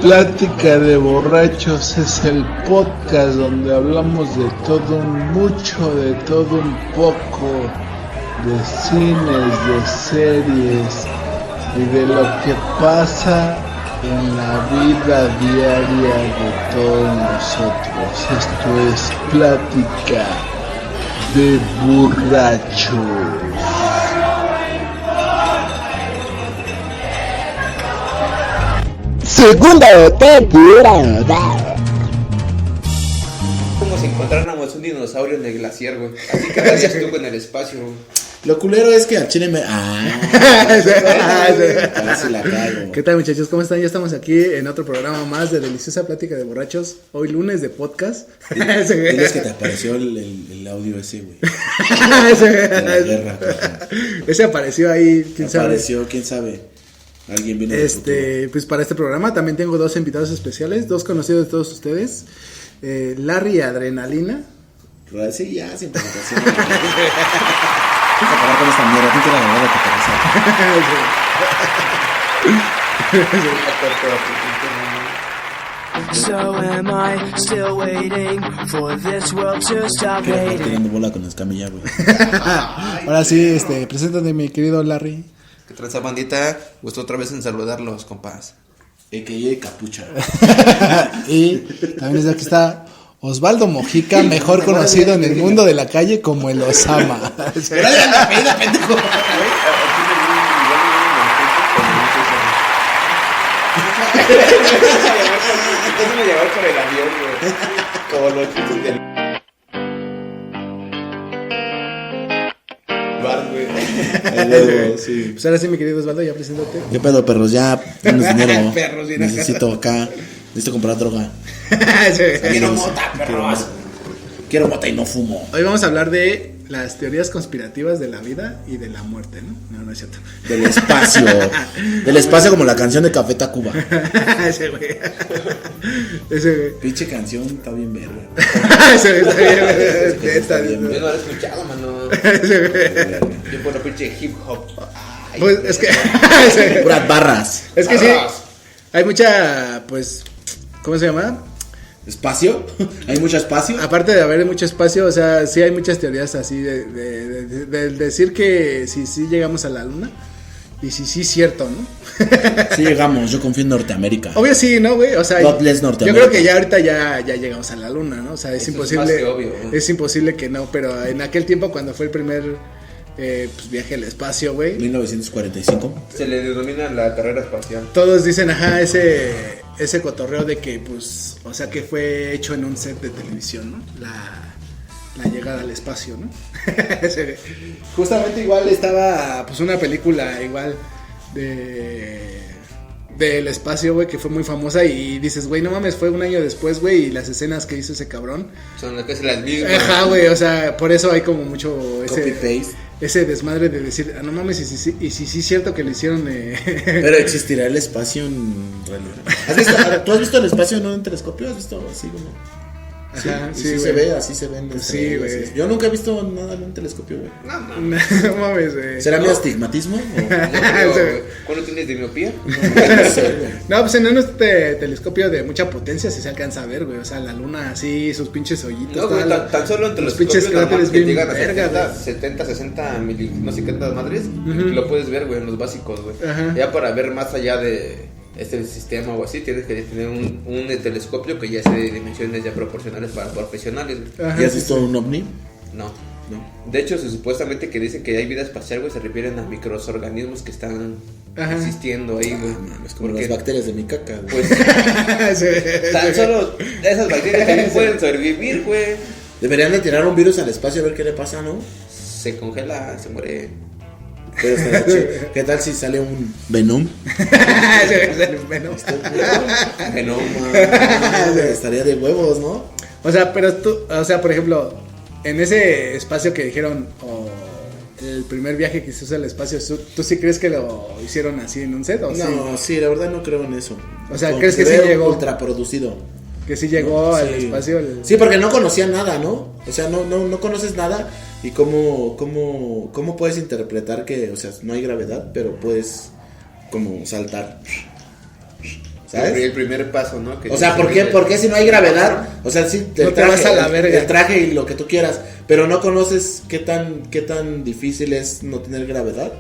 Plática de Borrachos es el podcast donde hablamos de todo un mucho, de todo un poco, de cines, de series y de lo que pasa en la vida diaria de todos nosotros. Esto es Plática de Borrachos. Segunda temporada. Como si encontráramos un dinosaurio en el glaciar, güey. Así que vayas tú en el espacio, güey. Lo culero es que al chile me... Casi la cago. ¿Qué tal, muchachos? ¿Cómo están? Ya estamos aquí en otro programa más de Deliciosa Plática de Borrachos. Hoy lunes de podcast. Diles que te apareció el audio ese, güey. De la guerra, ese apareció ahí, quién sabe. quién sabe. Alguien vino Pues para este programa también tengo dos invitados especiales, dos conocidos de todos ustedes. Larry y Adrenalina. Sí, ya, sin presentación. Acabar con esta mierda, ¿quién quiere agarrar la que te So am I still waiting for this world to stop Quiero hating. tirando bola con escamilla, güey. Ahora sí, preséntate, mi querido Larry. ¿Qué tranza, bandita? Gusto otra vez en saludarlos, compas. A.K.A. Capucha. Y también desde aquí está Osvaldo Mojica, mejor conocido en el mundo de la calle como el Osama. Gracias, la pedida, pendejo. Eso me llevó por el avión, güey. Como los chistes del bar, güey. Sí. Pues ahora sí, mi querido Osvaldo, ya preséntate. ¿Qué pedo, perros? Ya, tienes dinero. Perros, bien Necesito comprar droga. Quiero mota, perros. Quiero mota y no fumo. Hoy vamos a hablar de las teorías conspirativas de la vida y de la muerte, ¿no? No es cierto. Del espacio. Del espacio como la canción de Café Tacuba. Ese güey. Pinche canción está bien verga. Ese güey está bien. Yo no lo he escuchado, mano. Yo por pinche hip hop. Ay, Pues es que Puras barras. es que sí, hay mucha, pues, ¿cómo se llama? ¿Espacio? ¿Hay mucho espacio? Aparte de haber mucho espacio, o sea, sí hay muchas teorías así de decir que sí llegamos a la luna y sí es cierto, ¿no? Sí llegamos, yo confío en Norteamérica. Obvio sí, ¿no, güey? O sea, God bless yo Norteamérica. creo que ya ahorita ya llegamos a la luna, ¿no? O sea, es Eso es imposible, más que obvio, ¿no? es imposible que no, pero en aquel tiempo cuando fue el primer pues, viaje al espacio, güey, 1945. Se le denomina la carrera espacial. todos dicen, ajá, ese cotorreo de que, pues, o sea, que fue hecho en un set de televisión, ¿no? La llegada al espacio, ¿no? Justamente igual estaba, pues, una película igual del espacio, güey, que fue muy famosa y dices, güey, no mames, fue un año después, güey, y las escenas que hizo ese cabrón. Son las que se las mismas. Ajá, güey, o sea, por eso hay como mucho Copy-paste. ese desmadre de decir, no mames, y sí es cierto que lo hicieron. Pero existirá el espacio en realidad. ¿Tú has visto el espacio en un telescopio? ¿Has visto así como? Ajá, Sí, sí, se güey. ve, así se ven. Pues sí, güey. Yo nunca he visto nada en un telescopio, güey. No, no. No mames, güey. ¿Será mi astigmatismo? O... ¿Cuándo tienes de miopía? No sé, güey. No, pues en un telescopio de mucha potencia sí se alcanza a ver, güey. O sea, la luna así, sus pinches hoyitos. No, güey, tan solo entre los los pinches cráteres que bien llegan a verga, 70, 60 no sé qué tantas madres, lo puedes ver, güey, en los básicos, güey. Ajá. Ya para ver más allá de este sistema o así, tienes que tener un telescopio que ya sea de dimensiones ya proporcionales para profesionales, güey. Ajá, ¿Y has sí, visto un ovni? No. No. De hecho, supuestamente que dicen que hay vida espacial, güey, se refieren a microorganismos que están Ajá. existiendo ahí, güey. Es como Porque, las bacterias de mi caca, güey. pues, sí. tan solo esas bacterias también pueden sobrevivir, güey. Deberían de tirar un virus al espacio a ver qué le pasa, ¿no? Se congela, se muere. Pero estaría chido. ¿Qué tal si sale un Venom? Bueno. Estaría de huevos, ¿no? O sea, pero tú, o sea, por ejemplo, en ese espacio que dijeron, o el primer viaje que se hizo al espacio, ¿tú sí crees que lo hicieron así en un set? ¿O No, sí, la verdad no creo en eso. O sea, Porque ¿crees que se sí ve llegó? ultraproducido. Que sí llegó al Sí. espacio. Sí, porque no conocía nada, ¿no? O sea, no conoces nada. ¿Y cómo puedes interpretar que, o sea, no hay gravedad, pero puedes como saltar? ¿sabes? El primer paso, ¿no? Que O sea, ¿por qué si no hay gravedad? O sea, sí, No te vas a la verga. el traje y lo que tú quieras, pero no conoces qué tan difícil es no tener gravedad.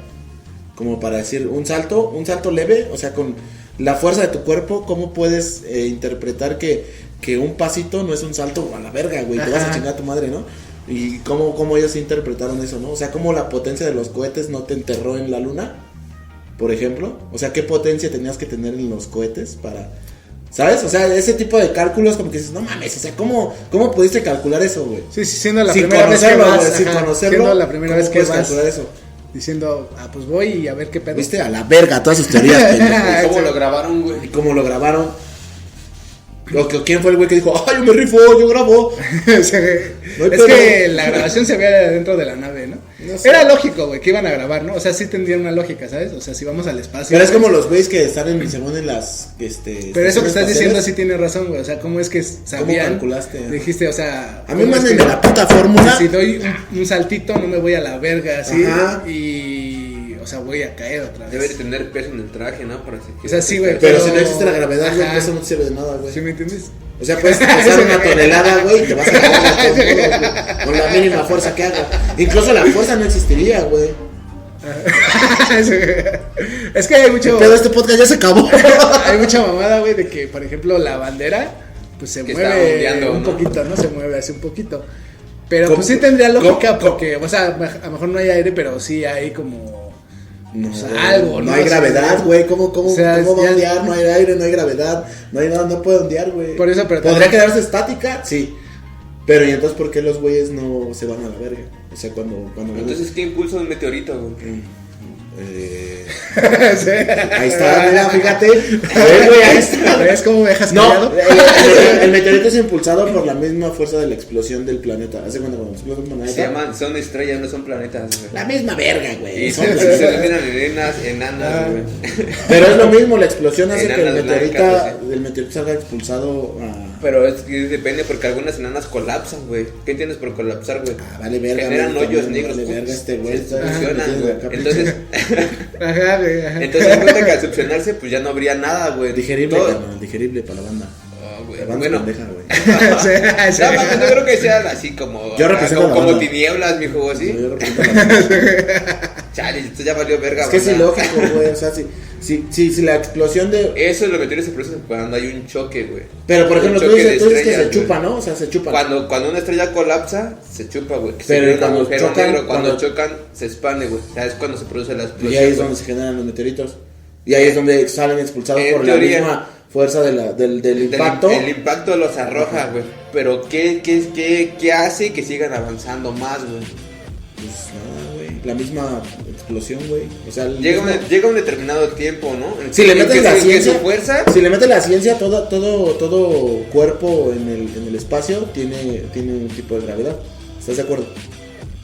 Como para decir, un salto leve, o sea, con la fuerza de tu cuerpo, ¿cómo puedes interpretar que un pasito no es un salto a la verga, güey? Te vas a chingar a tu madre, ¿no? Y cómo ellos interpretaron eso, ¿no? O sea, cómo la potencia de los cohetes no te enterró en la luna, por ejemplo. O sea, ¿qué potencia tenías que tener en los cohetes para... ¿Sabes? O sea, ese tipo de cálculos como que dices, no mames, o sea, ¿cómo pudiste calcular eso, güey? Sí, siendo la Sin primera vez que conocerlo, vas. güey, sin conocerlo, Siendo la primera ¿cómo vez que puedes vas. calcular eso? Diciendo, pues voy y a ver qué pedo. ¿Viste? A la verga todas sus teorías, pendejo. ¿Y cómo lo grabaron, güey? ¿Y cómo lo grabaron? ¿Quién fue el güey que dijo, yo me rifo, yo grabo? Es pedo. que la grabación se veía dentro de la nave, ¿no? No sé. Era lógico, güey, que iban a grabar, ¿no? O sea, sí tendría una lógica, ¿sabes? O sea, si vamos al espacio. Pero es güey, como los güeyes que están según en las Pero eso que estaciones estás diciendo espaciales. sí tiene razón, güey. O sea, ¿cómo es que sabían? calculaste? Dijiste, o sea. A mí ¿cómo es mándenme que la puta fórmula. Si doy un saltito, no me voy a la verga, así. Ajá. Y. O sea, voy a caer otra vez. Debe de tener peso en el traje, ¿no? Para que O sea, sí, güey. Pero si no existe la gravedad, güey, Ajá. eso no te sirve de nada, güey. ¿Sí me entiendes? O sea, puedes pesar una tonelada, güey, y te vas a caer de todos modos, güey, con la mínima fuerza que haga. Incluso la fuerza no existiría, güey. Es que hay mucho. Pero este podcast ya se acabó. Hay mucha mamada, güey, de que, por ejemplo, la bandera, pues se Que está mueve ondeando, un ¿no? poquito, ¿no? Se mueve así un poquito. Pero ¿Cómo? pues sí tendría lógica ¿Cómo? porque, o sea, a lo mejor no hay aire, pero sí hay como. No, O sea, algo, no ¿no? hay O sea, gravedad, güey. ¿Cómo o sea, va a ya- ondear? No hay aire, no hay gravedad. No hay nada, no puede ondear, güey. Por eso, pero ¿Podría también- quedarse estática? Sí. Pero ¿y entonces por qué los güeyes no se van a la verga? O sea, cuando Entonces, ¿qué impulsa un meteorito, güey? Sí. Ahí está, mira, fíjate. A ver, güey, ahí está. ¿Ves cómo me dejas No, callado? el meteorito es impulsado por la misma fuerza de la explosión del planeta. Hace cuando explota un planeta. Se llaman, son estrellas, no son planetas, güey. La misma verga, güey. Y Son- se denominan enanas, güey. Pero es lo mismo, la explosión hace que el Enanas meteorito, blancas, el meteorito salga expulsado a... Pero es que depende porque algunas enanas colapsan, güey. ¿Qué entiendes por colapsar, güey? Vale verga. Generan güey, hoyos también, negros. Vale verga este güey. Se está succionan, metiendo güey. acá. Entonces, Ajá, güey. Ajá. entonces en cuenta que al succionarse, pues ya no habría nada, güey. Digerible, Todo- carnal, digerible para la banda. Ah, güey. La banda Bueno, pendeja, güey. Sí, sí. no, mames, no creo que sean así como. Yo represento como, a la como banda. tinieblas, mijo, así. Yo represento a la banda. Chale, esto ya valió verga, Es que es banda. ilógico, güey. O sea, si la explosión de... Eso es lo que meteores se producen cuando hay un choque, güey. Pero por ejemplo, Un tú choque dices, de que se estrellas, chupa, güey. ¿no? O sea, se chupa. Cuando una estrella colapsa, se chupa, güey. Que se Pero crea un cuando agujero chocan, negro. Cuando cuando- chocan, se expande, güey. O sea, es cuando se produce la explosión. Y ahí es güey. donde se generan los meteoritos. Y ahí es donde salen expulsados En por teoría. la misma fuerza del impacto. El impacto los arroja, güey. Pero ¿qué hace que sigan avanzando más, güey? Pues nada, güey. La misma explosión, güey. O sea, el Llega mismo- un determinado tiempo, ¿no? Si le En metes que la su- que ciencia, su fuerza. si le metes la ciencia, todo cuerpo en el espacio tiene un tipo de gravedad. ¿Estás de acuerdo?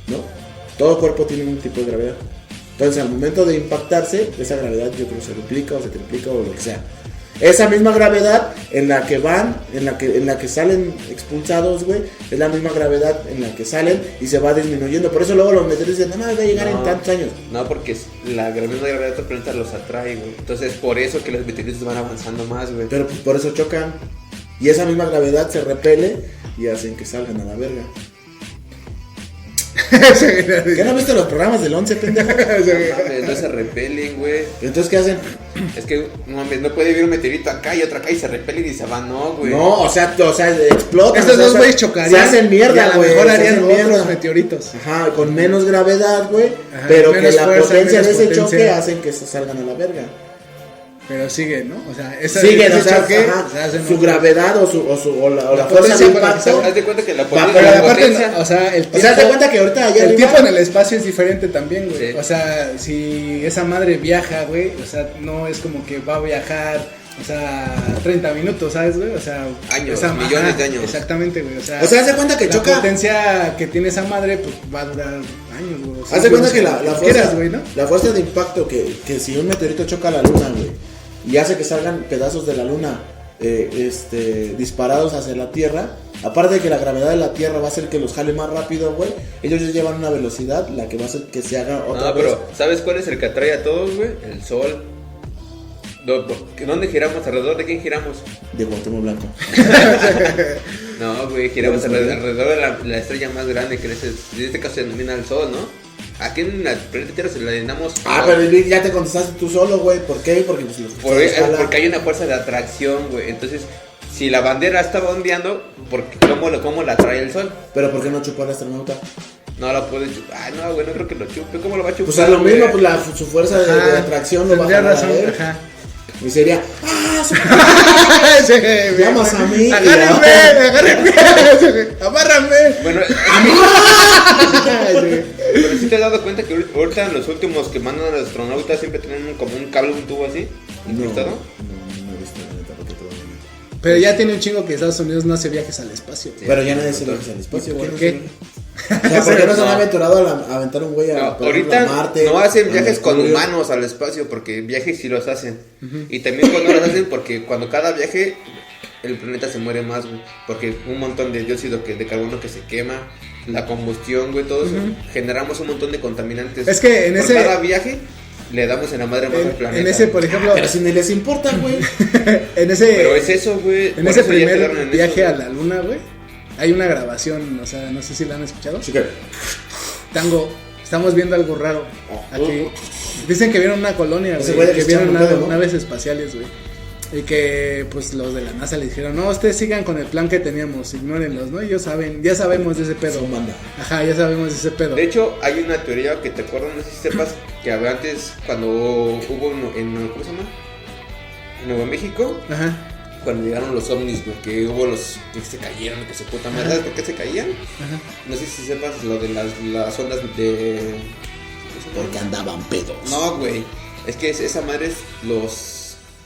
¿No? Todo cuerpo tiene un tipo de gravedad. Entonces, al momento de impactarse, esa gravedad yo creo se duplica o se triplica o lo que sea. Esa misma gravedad en la que van, en la que salen expulsados, güey, es la misma gravedad en la que salen y se va disminuyendo. Por eso luego los meteoritos dicen, no, va a llegar en tantos años. No, porque la misma gravedad de otro planeta los atrae, güey. Entonces, por eso que los meteoritos van avanzando más, güey. Pero pues por eso chocan. Y esa misma gravedad se repele y hacen que salgan a la verga. ¿Qué no viste los programas del 11, pendejo? No mames, no se repelen, güey. Entonces, ¿qué hacen? Es que, no mames, no puede vivir un meteorito acá y otro acá y se repelen y se van, no, güey. No, o sea, explotan. Estos o sea, dos güeyes chocarían. Se hacen y a mierda, lo güey. mejor se harían hacen otros mierda. meteoritos. Ajá, con menos gravedad, güey. Ajá, Pero que menos la fuerza, potencia de menos ese potencia. choque hacen que se salgan a la verga. Pero sigue, ¿no? O sea, ese Siguen, o sea, choque ajá, se hacen su otros. gravedad o la La fuerza de potencia para que impacto. Haz de cuenta que la Va, potencia. Pero la aparte, potencia- o sea, el O sea, haz de cuenta que ahorita allá el arriba- tiempo en el espacio es diferente también, güey. Sí. O sea, si esa madre viaja, güey, o sea, no es como que va a viajar, o sea, 30 minutos, ¿sabes, güey? O sea, Años, esa- millones de años. Exactamente, güey. O sea, O sea, haz de cuenta que la choca. potencia que tiene esa madre, pues va a durar años, güey. O sea, Haz de cuenta no sé, que la como fuerza, quieras, güey, ¿no? la fuerza de impacto que si un meteorito choca a la luna, güey, y hace que salgan pedazos de la luna disparados hacia la Tierra, aparte de que la gravedad de la Tierra va a hacer que los jale más rápido, güey, ellos ya llevan una velocidad, la que va a hacer que se haga otra No, vez. pero ¿sabes cuál es el que atrae a todos, güey? El sol. ¿Dónde giramos? ¿Alrededor de quién giramos? De Cuauhtémoc Blanco. No, güey, giramos ¿Por eso? alrededor de la estrella más grande, que en este caso se denomina el Sol, ¿no? Aquí en la planeta Tierra se la denominamos... Pero ya te contestaste tú solo, güey. ¿Por qué? Porque pues porque hay una fuerza de atracción, güey. Entonces, si la bandera estaba ondeando, ¿cómo la trae el Sol? Pero ¿por qué no chupó al astronauta? No la puede chupar. Ah, no, güey, no creo que lo chupe. ¿Cómo lo va a chupar? Pues es lo güey? mismo, pues su fuerza de atracción lo va a tendría jalar a razón, él. ajá. Y sería, Sí, llamas a mí. agárrenme, amárrame. Bueno, pero si te has dado cuenta que ahorita los últimos que mandan a los astronautas siempre tienen como un cable, un tubo así, incrustado. No he visto la neta, porque todavía no. Pero ya tiene un chingo que Estados Unidos no hace viajes al espacio. Pero ya nadie se lo hace al espacio. ¿Por no qué? se- O sea, ¿por qué no se han aventurado a aventar un güey No, a por ejemplo, a ahorita Marte? no hacen a viajes con Mercurio? humanos al espacio, porque viajes sí los hacen. Y también cuando los hacen, porque cuando cada viaje el planeta se muere más, güey. Porque un montón de dióxido de carbono que se quema, la combustión, güey, todo eso. Generamos un montón de contaminantes. Es que en Por ese- cada viaje le damos en la madre más al planeta. En ese, por ejemplo, Pero si ni les importa, güey. en ese, Pero es eso, güey. en por ese eso ya quedaron primer en viaje eso, a la luna, güey, hay una grabación, o sea, no sé si la han escuchado. Chica, Tango, estamos viendo algo raro aquí. Dicen que vieron una colonia, Ese güey, güey que les vieron echaba un pedo, ¿no? naves espaciales, güey. Y que pues los de la NASA le dijeron, no, ustedes sigan con el plan que teníamos, ignórenlos, ¿no? Y ellos saben, ya sabemos de ese pedo. Son banda. Ajá, ya sabemos de ese pedo. De hecho, hay una teoría que te acuerdas, no sé si sepas, que había antes, cuando hubo ¿cómo se llama? En Nuevo México, Ajá, cuando llegaron los ovnis, güey, que hubo los que se cayeron, que se puta madre. ¿Sabes por qué se caían? ajá. No sé si sepas lo de las ondas de... ¿cómo se llama? Porque andaban pedos. No, güey, es que esa madre es los...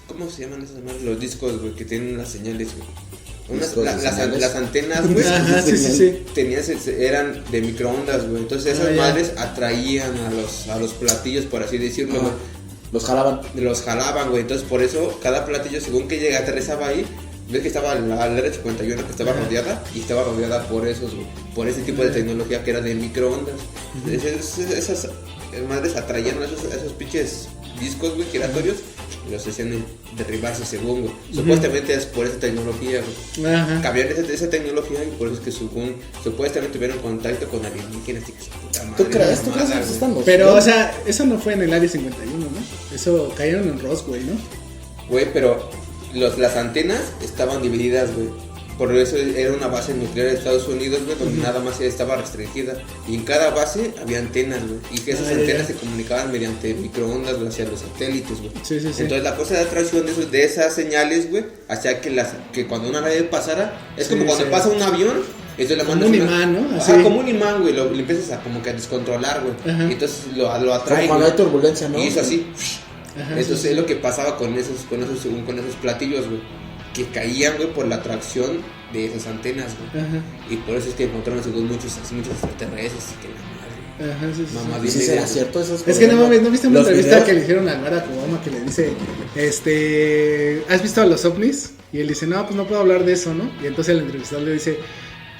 ¿Cómo se llaman esas madres? Los discos, güey, que tienen las señales, güey. ¿Discos de señales? Las antenas, güey, Ajá, sí, sí, sí. eran de microondas, güey. Entonces esas Ah, ya. madres atraían a los platillos, por así decirlo, Ajá. güey. Los jalaban. Los jalaban, güey. Entonces por eso cada platillo, según que llega, aterrizaba ahí, ves que estaba la R51 que estaba rodeada, y estaba rodeada por esos, güey, por ese tipo de tecnología que era de microondas. Esas madres atraían a esos pinches discos, güey, giratorios, y los hacían derribarse según, güey. Supuestamente es por esa tecnología, güey. Ajá. Cambiar esa tecnología, y por eso es que supuestamente tuvieron contacto con alienígenas y que su puta madre. ¿Tú crees? ¿Tú mamada, crees que güey. están los Pero, o sea, eso no fue en el Área 51, ¿no? Eso cayeron en Roswell, ¿no? Güey, pero las antenas estaban divididas, güey. Por eso era una base nuclear de Estados Unidos, güey, donde nada más estaba restringida. Y en cada base había antenas, güey. Y que esas Ah, ya, antenas ya. se comunicaban mediante microondas, güey, hacia los satélites, güey. Sí, sí, sí. Entonces la cosa de atracción de esas señales, güey, hacía que cuando una nave pasara, es Sí, como cuando sí. pasa un avión, entonces le Como mandas un una- imán, ¿no? Ajá, Así. como un imán, güey, lo empiezas a como que a descontrolar, güey. Ajá. Y entonces lo atrae, Como cuando güey. hay turbulencia, ¿no? Y eso así. Ajá, Eso sí, es lo que pasaba con esos platillos, güey. Que caían, güey, por la atracción de esas antenas, güey. Ajá, Y por eso es que encontraron según muchos extraterrestres y que la madre. ajá, sí, sí, Mamá, sí. ¿Y si será cierto esas Es que no mames, ¿no viste una Los entrevista videos- que le hicieron a Barack Obama que le dice, ¿has visto a los ovnis? Y él dice, no, pues no puedo hablar de eso, ¿no? Y entonces el entrevistador le dice,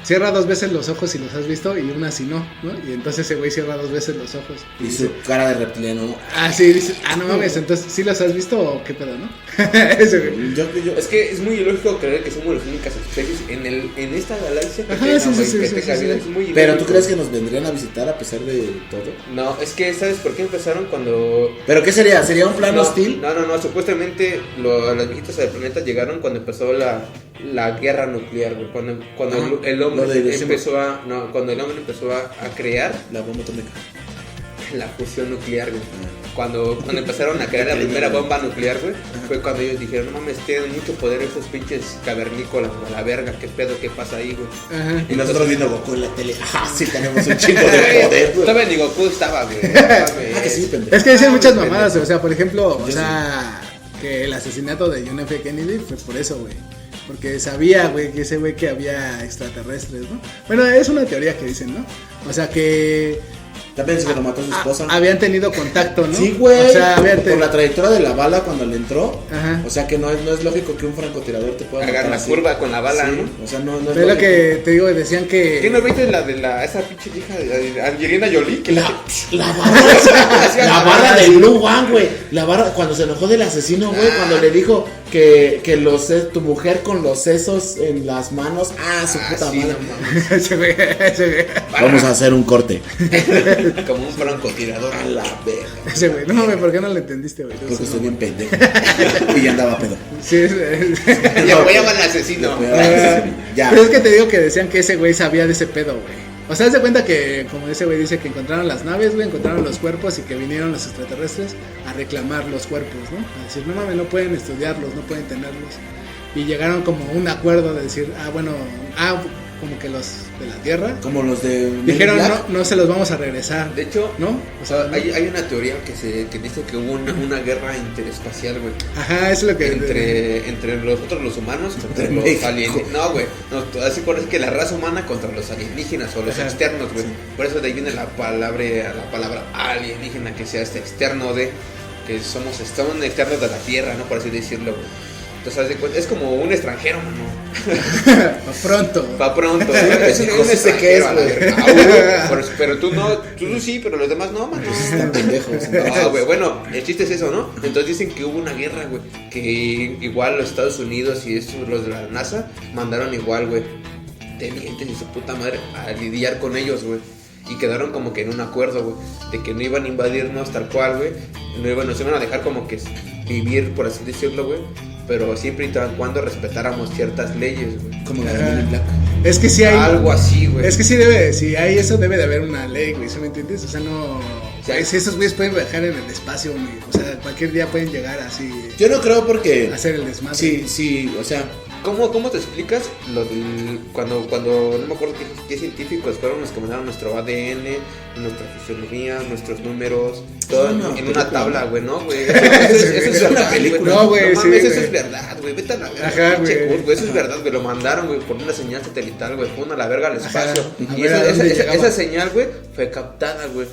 cierra 2 veces los ojos si los has visto y una si no, ¿no? Y entonces ese güey cierra 2 veces los ojos. Y dice, su cara de reptiliano. ah, sí, dice, no mames, entonces, ¿sí los has visto o qué pedo, no? Ese güey. Yo, Es que es muy ilógico creer que somos las únicas especies en esta galaxia Ajá, pequeña, sí, sí, güey, sí, que sí, tenga sí, vida. sí. Es muy Pero ilógico. ¿tú crees que nos vendrían a visitar a pesar de todo? No, es que ¿sabes por qué empezaron cuando... ¿Pero qué sería? ¿Sería un plan hostil? No, supuestamente las viejitas del planeta llegaron cuando empezó la guerra nuclear, güey. Cuando Ah, el lo hombre de Hiroshima. cuando el hombre empezó a crear La bomba atómica. la fusión nuclear, güey. Cuando empezaron a crear la primera bomba nuclear, güey, fue cuando ellos dijeron, no mames, tienen mucho poder esos pinches cavernícolas, güey, a la verga, qué pedo, qué pasa ahí, güey. Ajá. Y nosotros viendo Goku en la tele. ¡Ah, sí, tenemos un chingo de poder! güey. Todavía ni Goku estaba, güey. No mames. Ah, que sí, pendejo. Es que dicen muchas pendejo. mamadas, o sea, por ejemplo, o Yo sea, que el asesinato de John F. Kennedy fue por eso, güey. Porque sabía, güey, que ese güey que había extraterrestres, ¿no? Bueno, es una teoría que dicen, ¿no? O sea, que También dice que lo mató su esposa. Habían tenido contacto, ¿no? Sí, güey. O sea, por la trayectoria de la bala cuando le entró. Ajá. O sea que no es lógico que un francotirador te pueda Hagan matar la así. curva con la bala, Sí, ¿no? o sea, no es Es lo lógico. que te digo, decían que... ¿Qué no viste la de esa pinche vieja de Angelina Jolie? Que La barra del Blue One, güey. La barra, cuando se enojó del asesino, güey, cuando le dijo que tu mujer con los sesos en las manos. Ah, su puta sí, madre. no mames. ese güey. Vamos a hacer un corte. Como un francotirador. A la verga. Ese güey. No, güey, ¿por qué no lo entendiste, güey? Porque estoy bien pendejo. Y ya andaba pedo. Sí, Ya voy a llamar al asesino. Ya. Pero es que te digo que decían que ese güey sabía de ese pedo, güey. O sea, haz de cuenta que, como ese güey dice, que encontraron las naves, güey, encontraron los cuerpos y que vinieron los extraterrestres a reclamar los cuerpos, ¿no? A decir, no mames, no pueden estudiarlos, no pueden tenerlos. Y llegaron como a un acuerdo de decir, como que los de la Tierra Como los de Men in dijeron, Black. no se los vamos a regresar, De hecho, ¿no? O sea, ¿no? hay una teoría que dice que hubo una guerra interespacial, güey. Ajá, eso es lo que... Entre nosotros los humanos contra Entre los México. alienígenas. No, güey. No, así por eso es que la raza humana contra los alienígenas o los Ajá. externos, güey. Por eso de ahí viene la palabra alienígena, que sea externo de. Que somos externos de la Tierra, ¿no? Por así decirlo, güey. Entonces, haz de cuenta, es como un extranjero, mano. Pronto. Pa' pronto, güey. Es un José, extranjero, ¿qué es, a la güey? verga. Pero tú no, tú sí, pero los demás no, mano. Están pendejos. No, güey, bueno, el chiste es eso, ¿no? Entonces dicen que hubo una guerra, güey, que igual los Estados Unidos y los de la NASA mandaron igual, güey, tenientes y su puta madre a lidiar con ellos, güey. Y quedaron como que en un acuerdo, güey, de que no iban a invadirnos tal cual, güey. Nos iban a dejar como que vivir, por así decirlo, güey. Pero siempre y cuando respetáramos ciertas leyes, güey. Como la de Men in Black. Es que sí hay... Algo así, güey. Es que si hay eso, debe de haber una ley, güey, ¿sí me entiendes? O sea, no... Si esos güeyes pueden viajar en el espacio, güey. O sea, cualquier día pueden llegar así... Yo no creo porque. a hacer el desmadre. Sí, o sea. ¿Cómo te explicas lo del, cuando no me acuerdo qué científicos fueron los que mandaron nuestro ADN, nuestra fisionomía, nuestros números, todo una en película. una tabla, güey, ¿no, güey? Eso es verdad, güey. No, güey, No sí, mames, eso güey. es verdad, güey. Vete a la verga, Ajá, pinche güey. Kurt, güey. Eso es verdad, güey. Lo mandaron, güey, por una señal satelital, güey. Fue a la verga al espacio. A Y ver a dónde llegaba. esa señal, güey, fue captada, güey.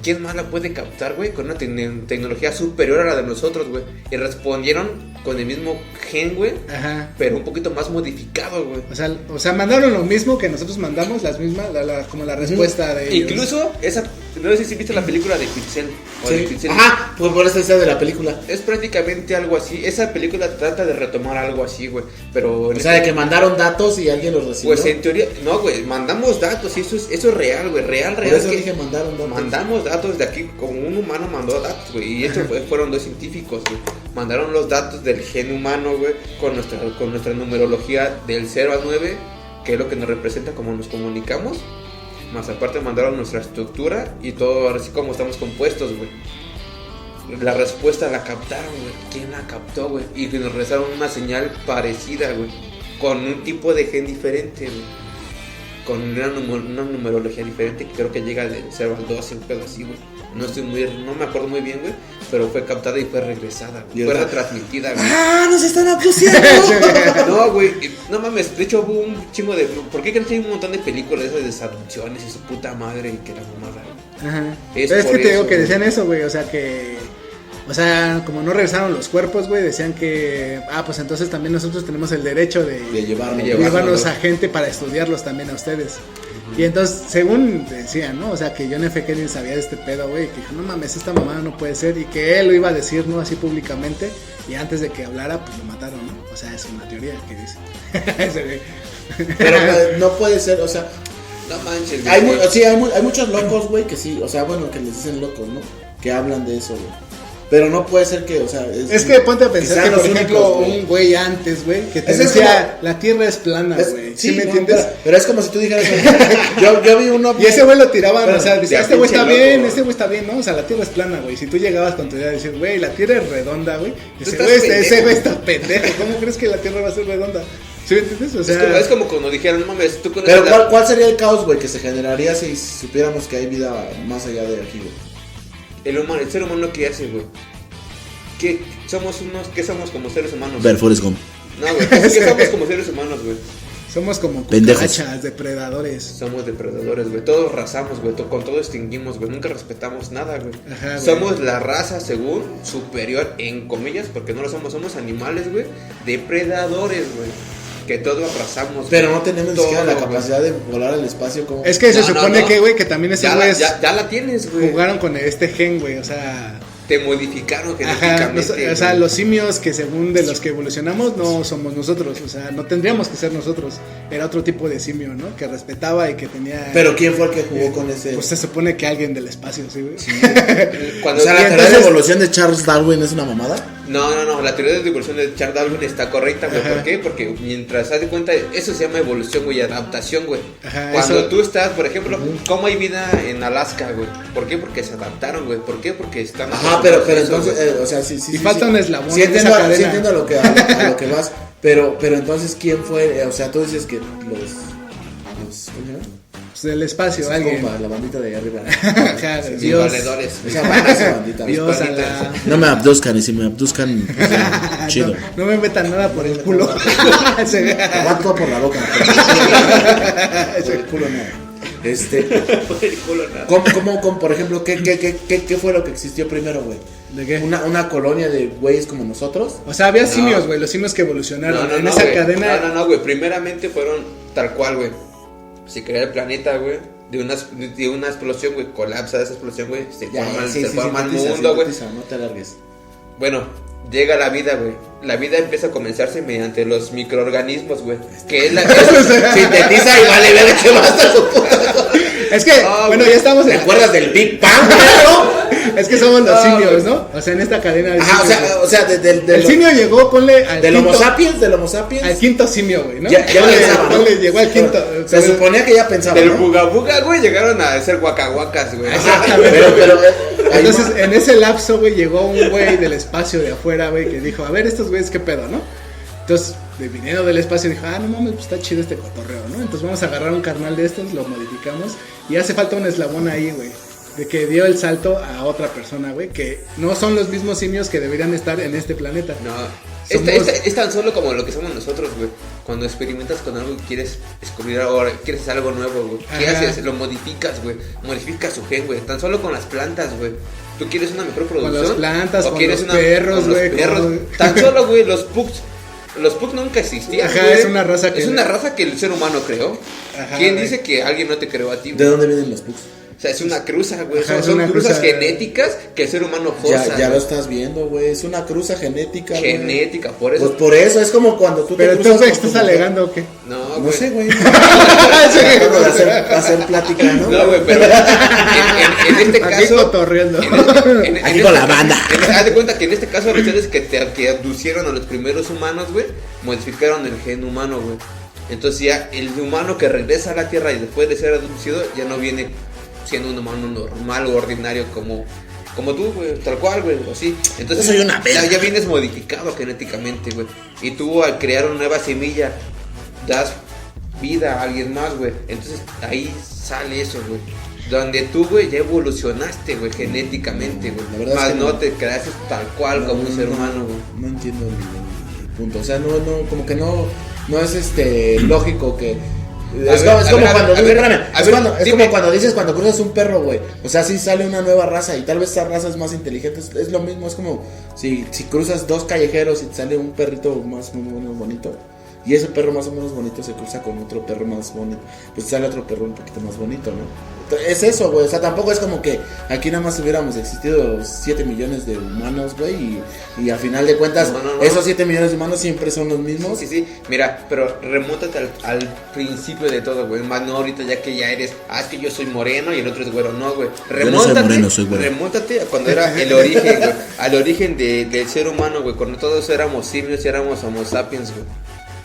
¿Quién más la puede captar, güey? Con una tecnología superior a la de nosotros, güey. Y respondieron con el mismo gen, güey, Ajá. pero un poquito más modificado, güey. O sea, mandaron lo mismo que nosotros mandamos, las mismas, como la respuesta de ellos. Incluso no sé si viste la película de Pixel o de Sí. Pixel. Ajá, pues por esa de la película. Es prácticamente algo así. Esa película trata de retomar algo así, güey. Pero O sea, de que mandaron datos y alguien los recibió. pues en teoría, no, güey, mandamos datos y eso es real, güey, real. Por eso que dije mandaron datos. mandamos datos de aquí, como un humano mandó datos, güey. Y esto fueron dos científicos, güey. Mandaron los datos del gen humano, güey, con nuestra numerología del 0 al 9, que es lo que nos representa como nos comunicamos. Más aparte mandaron nuestra estructura y todo, así como estamos compuestos, güey. La respuesta la captaron, güey. ¿Quién la captó, güey? Y que nos regresaron una señal parecida, güey. Con un tipo de gen diferente, güey. Con una numerología diferente que creo que llega del 0 al 12, un pedo así, güey. No me acuerdo muy bien, güey. Pero fue captada y fue regresada, güey. Y Fue ahorita- retransmitida, güey. ¡Ah, nos están abduciendo! No, güey, no mames, de hecho hubo un chingo de... ¿Por qué crees que hay un montón de películas esas de desadopciones y su puta madre y que la mamada, güey? Ajá. Es Pero es por que te digo eso, que güey. decían eso, güey. O sea, como no regresaron los cuerpos, güey, decían que... pues entonces también nosotros tenemos el derecho de llevarnos. De llevarnos a gente para estudiarlos también a ustedes. Y entonces, según decían, ¿no? O sea, que John F. Kennedy sabía de este pedo, güey, que dijo, no mames, esta mamada no puede ser, y que él lo iba a decir, ¿no? Así públicamente, y antes de que hablara, pues lo mataron, ¿no? O sea, es una teoría que dice. Ese güey. Pero no puede ser, o sea, No manches, güey. hay muchos locos, güey, que sí, o sea, bueno, que les dicen locos, ¿no? Que hablan de eso, güey. Pero no puede ser que, o sea, Es que ponte a pensar sean que, por los ejemplo, únicos, güey. un güey antes, güey, que te Ese es decía, la tierra es plana, Es- güey. sí, ¿Sí me no, entiendes? pero es como si tú dijeras, yo vi uno. Y ese güey lo tiraban, Pero, o sea, decía, de este güey pinche está loco, bien, güey. este güey está bien, ¿no? O sea, la tierra es plana, güey. Si tú llegabas con tu idea de decir, güey, la tierra es redonda, güey. Ese estás güey, pendejo. ese güey está pendejo. ¿Cómo crees que la tierra va a ser redonda? ¿Sí me entiendes? O sea, Es como cuando dijeron, no mames, tú conoces Pero la- ¿cuál sería el caos, güey, que se generaría si supiéramos que hay vida más allá de aquí, güey? el ser humano que hace, güey. ¿Qué somos como seres humanos? Ver Forrest Gump. No, güey, ¿qué somos como seres humanos, güey? Somos como Pendejos. cucarachas, depredadores. Somos depredadores, güey. Todos razamos, güey. Con todo extinguimos, güey. Nunca respetamos nada, güey. Ajá, güey. Somos la raza, según, superior, en comillas, porque no lo somos. Somos animales, güey. Depredadores, güey. Que todos arrasamos. Pero güey. no tenemos ni Todo, siquiera la güey. capacidad de volar al espacio como... Es que se No, no, supone no. que, güey, que también esos Ya, güeyes ya la tienes, güey. jugaron con este gen, güey, o sea... Te modificaron Ajá, genéticamente. o sea, güey. los simios que según de los que evolucionamos no somos nosotros, o sea, no tendríamos que ser nosotros. Era otro tipo de simio, ¿no? Que respetaba y que tenía... Pero ¿quién fue el que jugó con ese...? Pues se supone que alguien del espacio, ¿sí, güey? Cuando O sea, la y teoría de entonces- evolución de Charles Darwin es una mamada. No, la teoría de evolución de Charles Darwin está correcta, güey. Ajá. ¿Por qué? Porque mientras haz de cuenta, eso se llama evolución, güey, adaptación, güey. Ajá, Cuando eso- tú estás, por ejemplo, ¿cómo hay vida en Alaska, güey? ¿Por qué? Porque se adaptaron, güey. ¿Por qué? Porque están... Ajá, pero acostumbrados a eso, entonces, güey. o sea, sí. Y falta un eslabón Sí en entiendo, esa sí cadena. entiendo a lo que vas, pero entonces, ¿quién fue? O sea, tú dices que los ¿cómo se llama? Pues del espacio, Es alguien. como la bandita de arriba. Ajá, Los Dios. valedores. Esa bandita. Dios a la... No me abduzcan, y si me abduzcan, pues, chido. No me metan nada por el culo. Se- Aguanto por la boca. Por el culo no. ¿Cómo, por ejemplo, qué fue lo que existió primero, güey? ¿De qué? Una colonia de güeyes como nosotros. O sea, había No. simios, güey, los simios que evolucionaron. No, en esa güey. cadena... No, güey. Primeramente fueron tal cual, güey. Se crea el planeta, güey. De una explosión, güey. Colapsa esa explosión, güey. Se forma el mundo, güey. No te alargues. Bueno, llega la vida, güey. La vida empieza a comenzarse mediante los microorganismos, güey. Que es la que sintetiza y vale ver qué más a su puta. Es que, Ah, bueno, güey. ya estamos ¿Te en... acuerdas del Big Bang, güey? Es que somos los Ah, simios, güey. ¿no? O sea, en esta cadena de Ajá, simios, o sea, de el simio llegó, ponle al del Homo quinto, sapiens, al quinto simio, güey, ¿no? Ya pensaba, ¿no? Ponle, llegó al quinto. Se suponía que ya pensaba, Del ¿no? buga buga, güey, llegaron a ser guacahuacas, güey. Exactamente. Pero ahí Entonces, en ese lapso, güey, llegó un güey del espacio de afuera, güey, que dijo, a ver, estos güeyes, ¿qué pedo, no? Entonces, viniendo del espacio, dijo, no mames, pues está chido este cotorreo, ¿no? Entonces vamos a agarrar un carnal de estos, lo modificamos, y hace falta un eslabón ahí, güey, de que dio el salto a otra persona, güey, que no son los mismos simios que deberían estar en este planeta. No, Somos- es tan solo como lo que somos nosotros, güey. Cuando experimentas con algo y quieres descubrir algo, quieres hacer algo nuevo, güey. ¿Qué Ajá. haces? Lo modificas, güey. Modificas su gen, güey. Tan solo con las plantas, güey. ¿Tú quieres una mejor producción? las plantas, ¿O con quieres los perros, con los güey, perros? con- Tan solo, güey, los pugs. Los pugs nunca existían, Ajá, güey. es una raza que- Es una raza que el ser humano creó. Ajá, ¿Quién güey. dice que alguien no te creó a ti, ¿De güey? dónde vienen los pugs? O sea, es una cruza, güey. Ajá, es Son una cruzas cruza- genéticas que el ser humano forza. Ya lo güey. estás viendo, güey. Es una cruza genética, güey. Genética, por eso. Pues por eso, es como cuando tú Pero te tú, cruzas güey, con tu estás mujer. alegando, ¿o qué? No, No güey. sé, güey. Tratando de hacer plática, ¿no? No, güey, pero en este Aquí caso. cotorreando. Aquí con la banda. Haz de cuenta que en este caso, los seres que abducieron a los primeros humanos, güey, modificaron el gen humano, güey. Entonces, ya el humano que regresa a la tierra y después de ser abducido, ya no viene siendo un humano normal o ordinario como tú, güey, tal cual, güey, o así. Entonces, Yo soy una verga. ya vienes modificado genéticamente, güey. Y tú, al crear una nueva semilla, das vida a alguien más, güey. Entonces, ahí sale eso, güey. Donde tú, güey, ya evolucionaste, güey, genéticamente, güey. La verdad es Más que no no. te creaste tal cual como un ser humano, güey. No entiendo el punto. O sea, no, como que no es lógico que. Es como cuando dices cuando cruzas un perro, güey. O sea, sí sale una nueva raza y tal vez esa raza es más inteligente. Es lo mismo, es como si cruzas dos callejeros y te sale un perrito más o menos bonito. Y ese perro más o menos bonito se cruza con otro perro más bonito. Pues sale otro perro un poquito más bonito, ¿no? Es eso, güey. O sea, tampoco es como que aquí nada más hubiéramos existido 7 millones de humanos, güey. Y al final de cuentas, No. esos 7 millones de humanos siempre son los mismos. Sí. Mira, pero remóntate al principio de todo, güey. Más no ahorita ya que ya eres, es que yo soy moreno y el otro es güero. No, güey. Yo no soy moreno, soy güero. Remóntate a cuando era el origen, güey. Al origen del ser humano, güey. Cuando todos éramos simios y éramos homo sapiens, güey.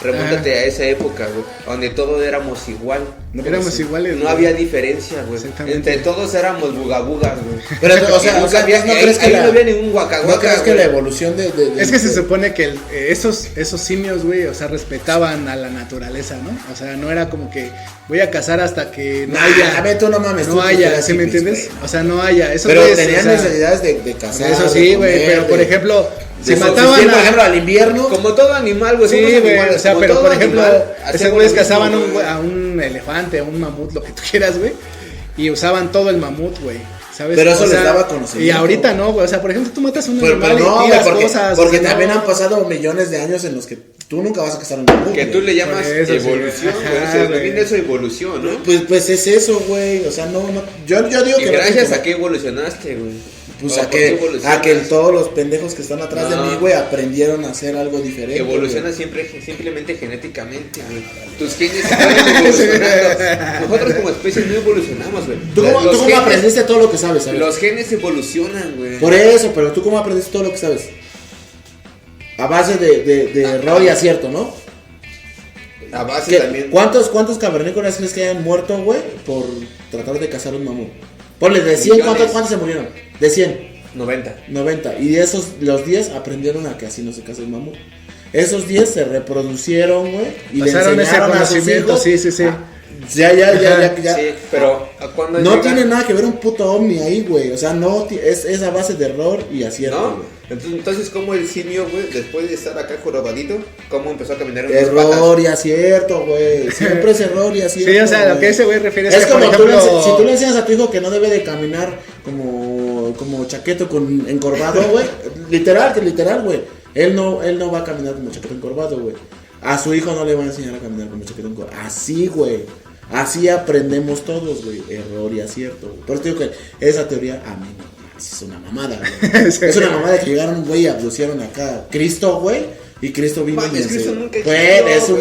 Remóntate a esa época, güey. Donde todos éramos igual. Éramos iguales. No había diferencia, güey. Exactamente. Entre todos éramos bugabugas, güey. Pero, o sea, Nunca había, ¿no crees que ahí la, no había ningún guacahuaca, ¿no crees que güey. la evolución de Es que se supone que esos simios, güey, o sea, respetaban a la naturaleza, ¿no? O sea, no era como que voy a cazar hasta que no haya. A ver, tú no mames. tú No haya, eras ¿sí me hippies, entiendes? güey. O sea, no haya. Esos Pero güeyes, tenían o sea, necesidades de cazar. eso de sí, güey, comer, pero por de- ejemplo, Si mataban subsistir, por a- ejemplo, al invierno. Como todo animal, güey. Sí, somos güey, animales, o sea, como pero todo por ejemplo, animal, esos hacemos güeyes lo mismo, cazaban güey. a un elefante, a un mamut, lo que tú quieras, güey. Y usaban todo el mamut, güey. ¿Sabes? Pero eso O les sea, daba conocimiento. Y ahorita no, güey. O sea, por ejemplo, tú matas a un Pero animal no, y güey, tiras porque, cosas. porque no. también han pasado millones de años en los que tú nunca vas a cazar un mamut. Que güey. tú le llamas Por eso, sí, evolución, güey. güey. Ajá, Se güey. denomina eso evolución, ¿no? Pues es eso, güey. O sea, no. Yo digo Y que gracias no, a qué evolucionaste, güey. Pues O a ¿por qué que evolucionas? todos los pendejos que están atrás de No. mí, güey, aprendieron a hacer algo diferente. Evoluciona güey. simplemente genéticamente, güey. Tus genes se fueron evolucionando. Nosotros como especie no evolucionamos, güey. ¿Tú cómo Los genes- aprendiste todo lo que sabes? A ver. Los genes evolucionan, güey. Por eso, pero tú cómo aprendiste todo lo que sabes. A base de error y acierto, ¿no? A base ¿Qué- también. ¿Cuántos cavernícolas crees que hayan muerto, güey, por tratar de cazar un mamut? Ponle, de 100, Millones. ¿cuántos se murieron? De 100, 90. 90. Y de esos, los 10 aprendieron a que así no se caza un mamut. Esos 10 se reproducieron, güey, y Pasaron le ese enseñaron a sus conocimiento, hijos. sí, sí, sí. Ya. Sí, pero cuando No llega- tiene nada que ver un puto ovni ahí, güey. O sea, no es a base de error y acierto, ¿No? güey. Entonces, ¿cómo el simio, güey, después de estar acá jorobadito, cómo empezó a caminar en dos Error patas? y acierto, güey. Siempre es error y acierto. Sí, o sea, lo güey. que ese güey refiere es Es que, como por tú le ejemplo, si tú le enseñas a tu hijo que no debe de caminar como chaqueto con encorvado, güey. literal, güey. Él no va a caminar como chaqueto encorvado, güey. A su hijo no le va a enseñar a caminar como chaqueto encorvado. Así, güey. Así aprendemos todos, güey. Error y acierto, güey. Por eso digo que esa teoría a mí no. Es una mamada, güey. Es una mamada que llegaron, güey, y abducieron acá a Cristo, güey. Y Cristo vino y Mames, les- Cristo nunca Güey, existió,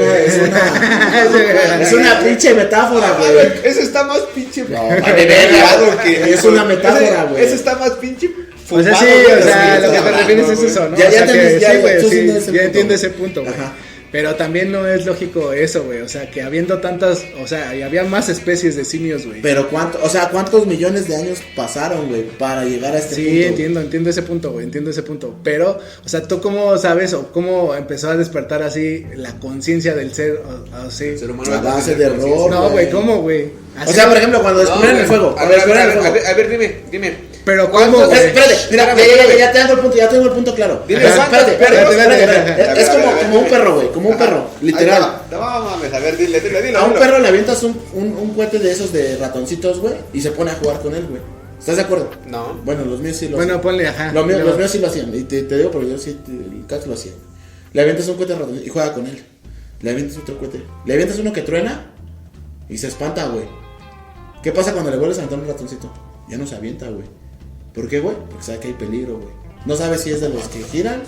es una pinche metáfora, güey. Eso está más pinche. No, vale, verga, es una metáfora, güey. Eso está más pinche. O sea, sí, fumado, o sea, güey, lo que te hablando, refieres es güey. eso, ¿no? Ya O sea, entendí, que ya, sí, güey, tú sí, entiendes ese ya punto. entiendo ese punto, güey. Ajá. Pero también no es lógico eso, güey. O sea, que habiendo tantas, o sea, y había más especies de simios, güey. Pero ¿cuántos millones de años pasaron, güey, para llegar a este Sí, punto? entiendo ese punto, güey, entiendo ese punto. Pero, o sea, ¿tú cómo sabes o cómo empezó a despertar así la conciencia del ser, o así? El ser humano A no tiene base de conciencia. error. No, güey, ¿cómo, güey? O Así- sea, por ejemplo, cuando No, descubrieron el güey. fuego. A Cuando ver, descubrieron el fuego. a ver, dime. Pero ¿cómo, ¿Cuántos- güey? Espérate, mira, Espérame, ya tengo el punto claro. Dime, Espérate, ¿cuántos perros? espérate. Es A ver, como un perro, güey, como un perro, literal. No mames, a ver, dile. A un perro le avientas un cohete de esos de ratoncitos, güey, y se pone a jugar con él, güey. ¿Estás de acuerdo? No. Bueno, los míos sí lo Bueno, hacían. ponle, ajá. Los No. míos sí lo hacían. Y te digo porque yo sí, el Cax lo hacía. Le avientas un cohete de ratón y juega con él. Le avientas otro cohete. Le avientas uno que truena y se espanta, güey. ¿Qué pasa cuando le vuelves a aventar un ratoncito? Ya no se avienta, güey. ¿Por qué, güey? Porque sabe que hay peligro, güey. No sabe si es de los que giran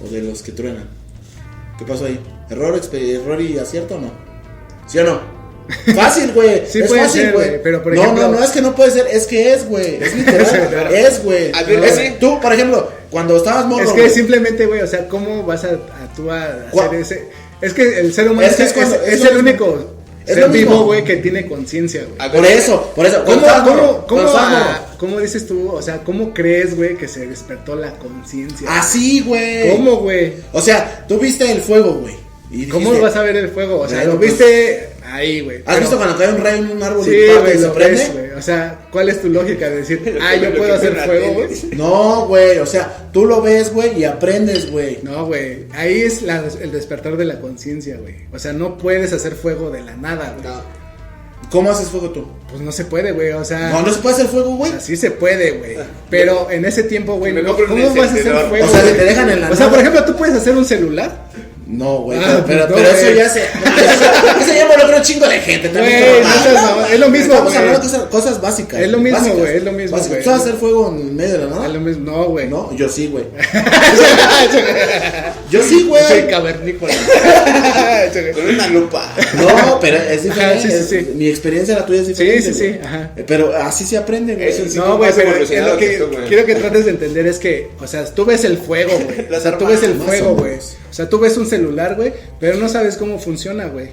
o de los que truenan. ¿Qué pasó ahí? ¿Error y acierto o no? ¿Sí o no? Fácil, güey. Sí es puede fácil, ser, güey. güey, pero por no, ejemplo- no es que no puede ser, es que es, güey. Es literal. Es, güey. A ver, Es- sí. Tú, por ejemplo, cuando estabas morro, Es que güey, simplemente, güey, o sea, ¿cómo vas a tú a ¿Cuál? hacer ese? Es que el ser humano Es que es cuando- es es lo el mismo. único Es ser lo mismo. vivo, güey, que tiene conciencia, güey. A ver, por eso. ¿Cómo, Cuando estabas morro, cuando estabas morro. cómo dices tú? O sea, ¿cómo crees, güey, que se despertó la conciencia? Así, güey. ¿Cómo, güey? O sea, tú viste el fuego, güey. y ¿Cómo dijiste, vas a ver el fuego? O sea, Bueno, lo pues, viste ahí, güey. ¿Has pero- visto cuando cae un rayo en un árbol Sí, y parte güey, y se lo prende? ves, güey. O sea, ¿cuál es tu lógica de decir, ah, yo Lo puedo que hacer fue en la fuego, tele. güey? No, güey, o sea, tú lo ves, güey, y aprendes, güey. No, güey. Ahí es el despertar de la conciencia, güey. O sea, no puedes hacer fuego de la nada, güey. No. ¿Cómo haces fuego tú? Pues no se puede, güey. O sea, No se puede hacer fuego, güey. o sea, sí se puede, güey. Pero en ese tiempo, güey, Me no, compro un ¿cómo vas a hacer encendedor. fuego? O sea, güey? te dejan en la O sea, por nada. ejemplo, tú puedes hacer un celular. No, güey, Ah, pero no, eso güey. ya se... Eso ya involucra un chingo de gente. también Güey, como- no seas mamá, es lo mismo, Estamos güey. hablando de cosas básicas. Es lo mismo, básicas, güey, es lo mismo, básicas. güey. ¿Tú vas a hacer fuego en medio de la nada? Es lo mismo. No, güey. No, yo sí, güey. Yo sí, güey. Soy cavernícola. Con una lupa. No, pero es diferente. Ajá, sí, sí, sí. Mi experiencia, la tuya es diferente. Sí, sí, sí, güey. ajá. Pero así se aprende, güey. Es un No, güey, más pero es evolucionado lo que que tú, güey. quiero que trates de entender es que, o sea, tú ves el fuego, güey. O Las sea, tú ves el hermanas, fuego, más o güey. menos. O sea, tú ves un celular, güey, pero no sabes cómo funciona, güey.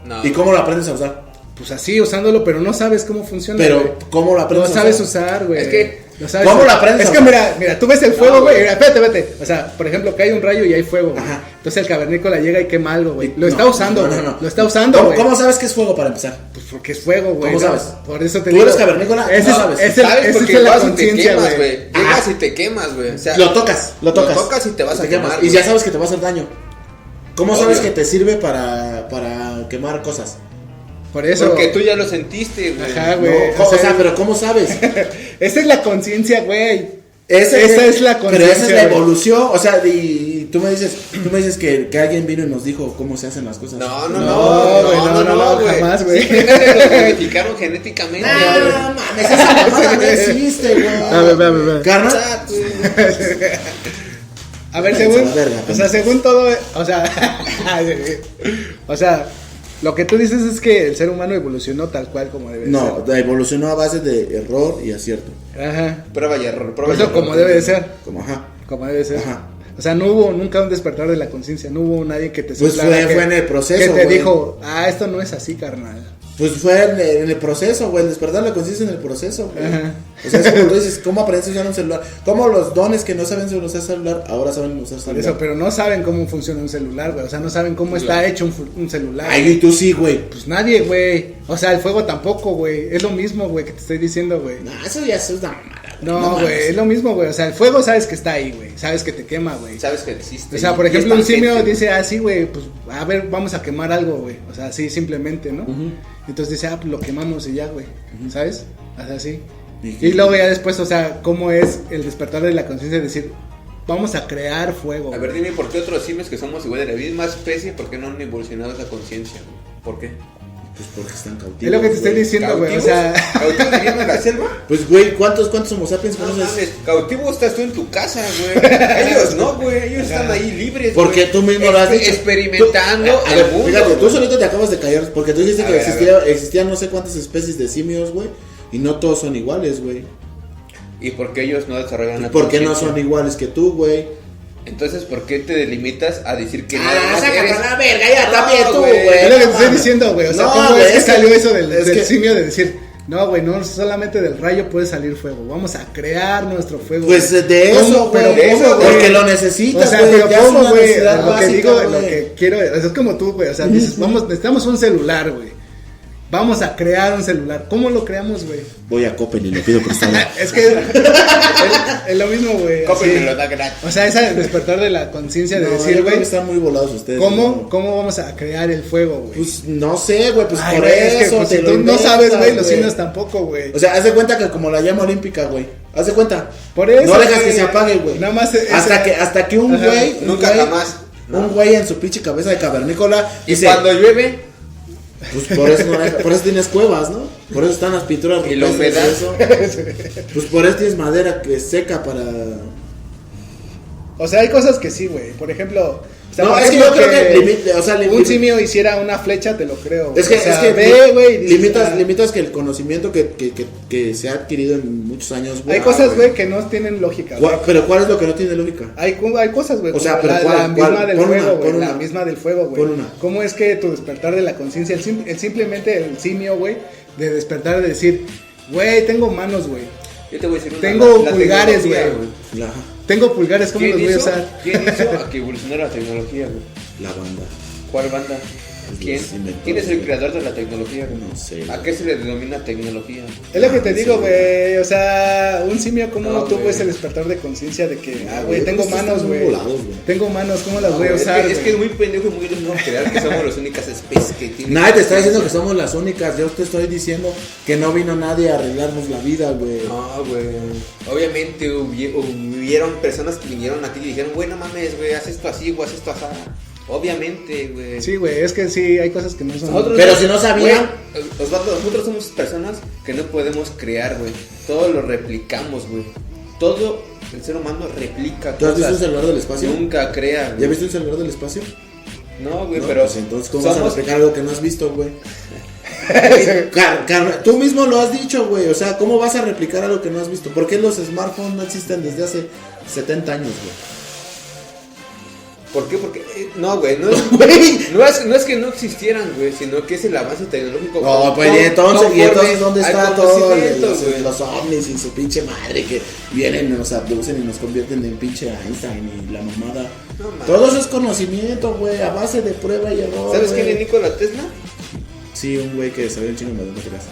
No. ¿Y cómo lo aprendes a usar? Pues así, usándolo, pero no sabes cómo funciona, Pero, güey. ¿cómo lo No aprendes a sabes usar? usar, güey. Es que, Lo sabes ¿cómo usar. lo aprendes Es a que usar? mira, tú ves el fuego, No, güey. güey. Mira, espérate. O sea, por ejemplo, cae un rayo y hay fuego, güey. Ajá. Entonces el cavernícola llega y quema algo, güey. Lo No, está usando, güey. Lo está usando, ¿Cómo, güey. ¿Cómo sabes que es fuego para empezar? Pues porque es fuego, güey. ¿Cómo ¿no? sabes? Por eso te ¿Tú digo. eres cavernícola? Ese No es, sabes. es el, ¿Sabes? ese Porque es la vas y te conciencia, quemas, güey. güey. Llegas tocas y te quemas, güey. O sea, Lo tocas. Lo tocas y te vas a quemas. quemar, Y güey. ya sabes que te va a hacer daño. ¿Cómo Obvio. sabes que te sirve para quemar cosas? Por eso. Porque tú ya lo sentiste, güey. Ajá, No, güey. o sea, pero ¿cómo sabes? Esta es la conciencia, güey. Esa es la Pero esa es conciencia, la güey. evolución. O sea, y tú me dices que alguien vino y nos dijo cómo se hacen las cosas. No, güey, jamás, güey. Simplemente lo modificaron genéticamente. No mames, esa mamada no existe, güey. A ver. Carnal. Exacto. A ver, Váyanse según, a la verga, o sea, según todo, o sea, lo que tú dices es que el ser humano evolucionó tal cual como debe No, evolucionó a base de error y acierto. ser. Ajá. Prueba y error, Por eso como debe de ser, Como, ajá. como debe ser. Ajá. O sea, no hubo nunca un despertar de la conciencia, no hubo nadie que te Pues soplara fue en el proceso, que te güey. dijo, esto no es así, carnal. Pues fue en el proceso, güey, el despertar la conciencia en el proceso, güey. Ajá. O sea, es como tú dices, ¿cómo aprendes a usar un celular? ¿Cómo los dones que no saben usar celular, ahora saben usar Por celular? eso, pero no saben cómo funciona un celular, güey. O sea, no saben cómo está hecho un celular. Ay, y tú sí, güey. Pues nadie, güey. O sea, el fuego tampoco, güey. Es lo mismo, güey, que te estoy diciendo, güey. No, eso ya es una mamada. No, mames. güey, es lo mismo, güey. O sea, el fuego sabes que está ahí, güey. Sabes que te quema, güey. Sabes que existe. O sea, por Y ejemplo, es un simio tangente, dice, sí, güey, pues a ver, vamos a quemar algo, güey. O sea, así simplemente, ¿no? Entonces dice, pues lo quemamos y ya, güey. ¿Sabes? O sea, así. Y luego ya después, o sea, cómo es el despertar de la conciencia de decir, vamos a crear fuego. A ver, dime por qué otros simios que somos igual de la misma especie, ¿por qué no han evolucionado esa conciencia, güey? ¿Por qué? Pues porque están cautivos. Es lo que te estoy güey. diciendo, güey. O ¿Cautivos? sea, ¿Cautivos viviendo en la selva? Pues, güey, ¿cuántos homo sapiens No conoces? mames, cautivo estás tú en tu casa, güey. Ellos no, güey. Ellos están ahí libres. Porque güey. tú mismo lo has dicho. Experimentando Tú- a el ver, mundo. fíjate, tú güey. solito te acabas de callar. Porque tú dijiste A que ver, existían no sé cuántas especies de simios, güey. Y no todos son iguales, güey. ¿Y por qué ellos no desarrollan la ¿Por qué no conciencia? son iguales que tú, güey? Entonces, ¿por qué te delimitas a decir que sácate eres- a la verga, ya No, también tú, güey. güey. es lo que te no estoy mames. diciendo, güey. O sea, No, ¿cómo güey, es que es que- salió eso del es que- simio de decir, no, güey, no solamente del rayo puede salir fuego, vamos a crear nuestro fuego. Pues güey. de ¿Cómo? eso, güey. Pero de ¿cómo, eso, güey? porque lo O necesitas, sea, güey. pero ya es ¿cómo, una güey? necesidad Lo que básica, digo, lo güey. que quiero, es como tú, güey. O sea, dices, necesitamos un celular, güey. Vamos a crear un celular. ¿Cómo lo creamos, güey? Voy a Coppel y le pido prestado. Es que es lo mismo, güey. Coppel así. me lo da gratis. O sea, ese despertar de la conciencia de No, decir, yo creo güey, que están muy volados ustedes. ¿cómo ¿no? vamos a crear el fuego, güey? Pues no sé, güey, pues Ay, por güey, es que, eso pues, te si lo tú no inventas, sabes, güey, los simios tampoco, güey. O sea, haz de cuenta que como la llama olímpica, güey. Haz de cuenta. Por eso, no dejas güey, que se apague, güey. nada más hasta que un Ajá. güey, Nunca jamás. un güey en su pinche cabeza de cavernícola Y dice, cuando llueve, pues por eso por eso tienes cuevas, ¿no? Por eso están las pinturas Y la rupestres humedad. y eso. Pues por eso tienes madera que es seca para. O sea, hay cosas que sí, güey. Por ejemplo, o sea, No, por es que ejemplo, yo creo que limite, o sea, un simio hiciera una flecha, te lo creo. Es que, o sea, es que ve, güey, y dices, limitas que el conocimiento que se ha adquirido en muchos años, güey. hay cosas, güey, que no tienen lógica. güey. Pero ¿cuál es lo que no tiene lógica? Hay cosas, güey. O sea, como pero ¿cuál? la misma ¿Cuál? del Pon fuego, una, güey. pon La una. misma del fuego, güey. Pon una. ¿Cómo es que tu despertar de la conciencia, simplemente el simio, güey, de despertar de decir, güey, tengo manos, güey. yo te voy a decir una. Tengo la pulgares, tecnología, güey. Ajá, Tengo pulgares, ¿cómo los voy a usar? ¿Quién hizo a que evolucionara la tecnología, güey? la banda. ¿Cuál banda? ¿Quién? Los inventores, ¿Quién es el güey. creador de la tecnología, güey? No sé, ¿A güey. qué se le denomina tecnología? Es lo que te Ah, digo, sí, güey. O sea, un simio, ¿cómo no, No, tuvo güey. ese despertar de conciencia de que, güey, Yo creo tengo que manos, están muy güey? volados, güey. Tengo manos, ¿cómo las voy a Es usar? que es güey? muy pendejo y muy lógico creer que somos las únicas especies que tienen. Nadie te está diciendo que somos las únicas. Yo te estoy diciendo que no vino nadie a arreglarnos la vida, güey. No, güey. Obviamente hubieron personas que vinieron aquí y dijeron, güey, no mames, güey, haz esto así o haz esto así. Obviamente, güey. Sí, güey, es que sí, hay cosas que no son. Nosotros Pero si no sabían. güey, Osvaldo, nosotros somos personas que no podemos crear, güey. Todo lo replicamos, güey. Todo el ser humano replica ¿Tú has visto un cosas. celular del espacio? Nunca crea, ¿Ya güey. viste un celular del espacio? No, güey, No, pero pues entonces, ¿cómo vas a somos- replicar algo que no has visto, güey? Tú mismo lo has dicho, güey. O sea, ¿cómo vas a replicar algo que no has visto? ¿Por qué los smartphones no existen desde hace 70 años, güey? ¿Por qué? Porque no, güey, no es, Güey. no es que no existieran, güey, sino que es el avance tecnológico. No, pues con- y entonces conforme ¿dónde al está todo conocimiento, güey? los ovnis y su pinche madre que vienen, nos abducen y nos convierten en pinche Einstein y la mamada? No, mames. Todo eso es conocimiento, güey, a base de prueba y error. ¿Sabes güey. quién es Nikola Tesla? Sí, un güey que sabía un chingo de matemáticas.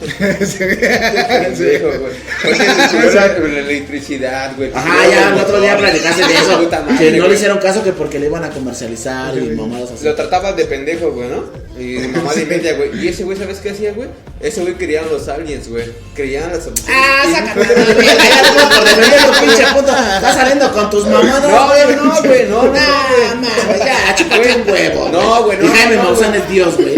Pendejo, güey. Oye, se subió la electricidad, güey. Ajá, ya el otro día platicaste de eso. Puta madre, Que no güey. le hicieron caso que porque le iban a comercializar y mamadas así. Lo trataban de pendejo, güey, ¿no? Y de mamada y media, güey. Y ese güey, ¿sabes qué hacía, güey? Ese güey creía en los aliens, güey. Creían en las opciones. Sácate de la mierda, ya no por defender tu pinche punto. Estás saliendo con tus mamadas, No, güey, no, mames, ya, chúpate un huevo. No, güey, no. Y Jaime no, Maussan güey. es Dios, güey.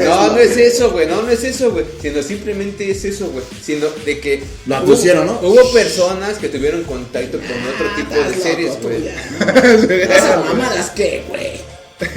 No, no es eso, güey, no es eso, güey, sino simplemente es eso, güey, sino de que Lo abducieron, ¿no? Hubo personas que tuvieron contacto con otro tipo de Estás seres, loco, güey. tú ya, ¿no? Esas mamadas, ¿qué, güey?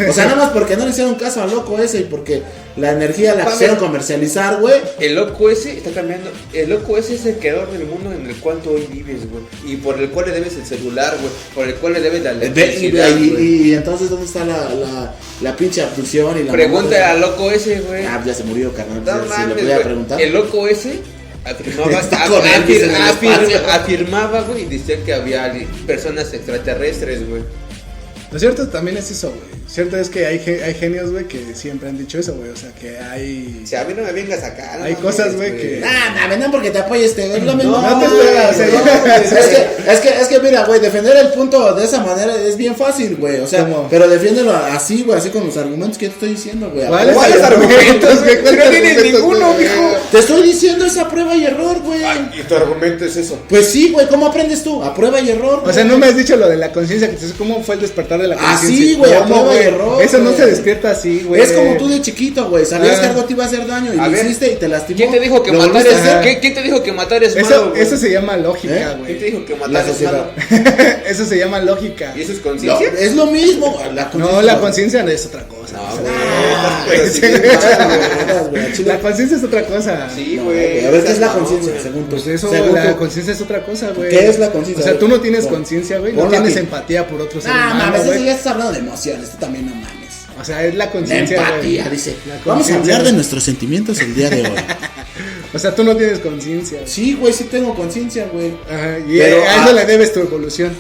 O sea, nada más porque no le hicieron caso al loco ese y porque la energía la quisieron comercializar, güey. El loco ese está cambiando. El loco ese es el creador del mundo en el cual tú hoy vives, güey. Y por el cual le debes el celular, güey. Por el cual le debes la electricidad, güey. Y entonces, ¿dónde está la pinche abducción y la Pregúntale mamada? al loco ese, güey. Ah, ya se murió, carnal. No Si le mames, podía güey. preguntar. El loco ese afirmaba, Está con Elvis en el espacio. afirmaba, güey, y decía que había personas extraterrestres, güey. Lo cierto también es eso, güey. Cierto es que hay genios, güey, que siempre han dicho eso, güey. O sea, que hay... Si a mí no me vengas acá. Hay cosas, güey, que... No porque te apoyes, es lo mismo. No te esperas, es que mira, güey, defender el punto de esa manera es bien fácil, güey. O sea, ¿Cómo? pero defiéndelo así, güey, así con los argumentos que te estoy diciendo, güey. ¿Cuáles argumentos, güey? No tienes ninguno, mijo. Te estoy diciendo esa prueba y error, güey. Y tu argumento es eso. Pues sí, güey, ¿cómo aprendes tú? A prueba y error. O sea, no me has dicho lo de la conciencia, que te cómo fue el despertar de la conciencia. Así, güey, a ¿Cómo, prueba y güey? error. Eso no güey. se despierta así, güey. Es como tú de chiquito, güey. Sabías Ah. que algo te iba a hacer daño y A lo ver, hiciste y te lastimó. ¿Quién te dijo que Lo matar volviste a es hacer. ¿Quién te dijo que matar es Eso, malo, güey? eso se llama lógica, ¿Eh? güey. ¿Quién te dijo que La matar es sociedad. malo? Eso se llama lógica. ¿Y eso es No, conciencia? es lo mismo, güey. No, la conciencia no es otra cosa. No, O sea, güey. Ah, Pero güey, sí, sí, güey. güey, al chile. la conciencia es otra cosa. Sí, No, güey. A ver, ¿qué es la No, conciencia? güey. Según tú. Pues eso, Según la tú. conciencia es otra cosa, güey. ¿Qué es la conciencia? O sea, tú no tienes Pon- conciencia, güey. No ponlo tienes aquí. empatía por otros seres Ah, humanos, mames, eso güey. ya estás hablando de emociones. Tú también no mames. O sea, es la La conciencia, empatía, güey. dice. La Vamos a conciencia, hablar de güey. nuestros sentimientos el día de hoy. O sea, tú no tienes conciencia. Sí, güey, sí tengo conciencia, güey. Ajá, y Pero, a eso le debes tu evolución.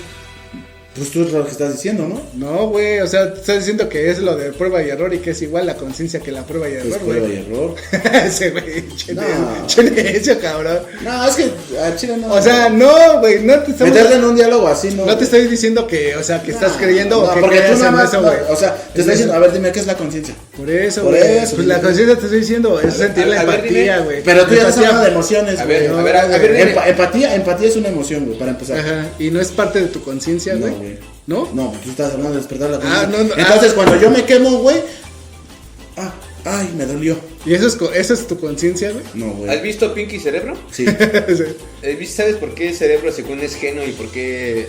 Pues tú es lo que estás diciendo, ¿no? No, güey, o sea, estás diciendo que es lo de prueba y error y que es igual la conciencia que la prueba y Pues error, prueba y güey. error. Ese güey, No. chenecio, cabrón. No, es que a Chile no. O sea, no, güey, no te estamos... meterte en un diálogo así, no. No te estoy diciendo que, o sea, que estás creyendo no, o que porque tú creas nada en más, eso, no, güey. o sea, te estoy diciendo, a ver, dime qué es la conciencia. Por eso, Por güey. eso, Pues la dime. conciencia te estoy diciendo, es sentir la a ver, empatía, dime. güey. Pero tú ya estás Empatía- hablando de emociones, A güey. ver, No, a ver, a ver, güey. dime. Empatía es una emoción, güey, para empezar. Ajá, y no es parte de tu conciencia, No, güey. güey. ¿No? No, pues tú estás hablando de despertar la Ah, conciencia. no, no, Entonces, cuando yo me quemo, güey. Ay, me dolió. ¿Y eso es tu conciencia, güey? No, ¿Has güey. visto Pinky Cerebro? Sí. ¿Sabes por qué el cerebro según es geno y por qué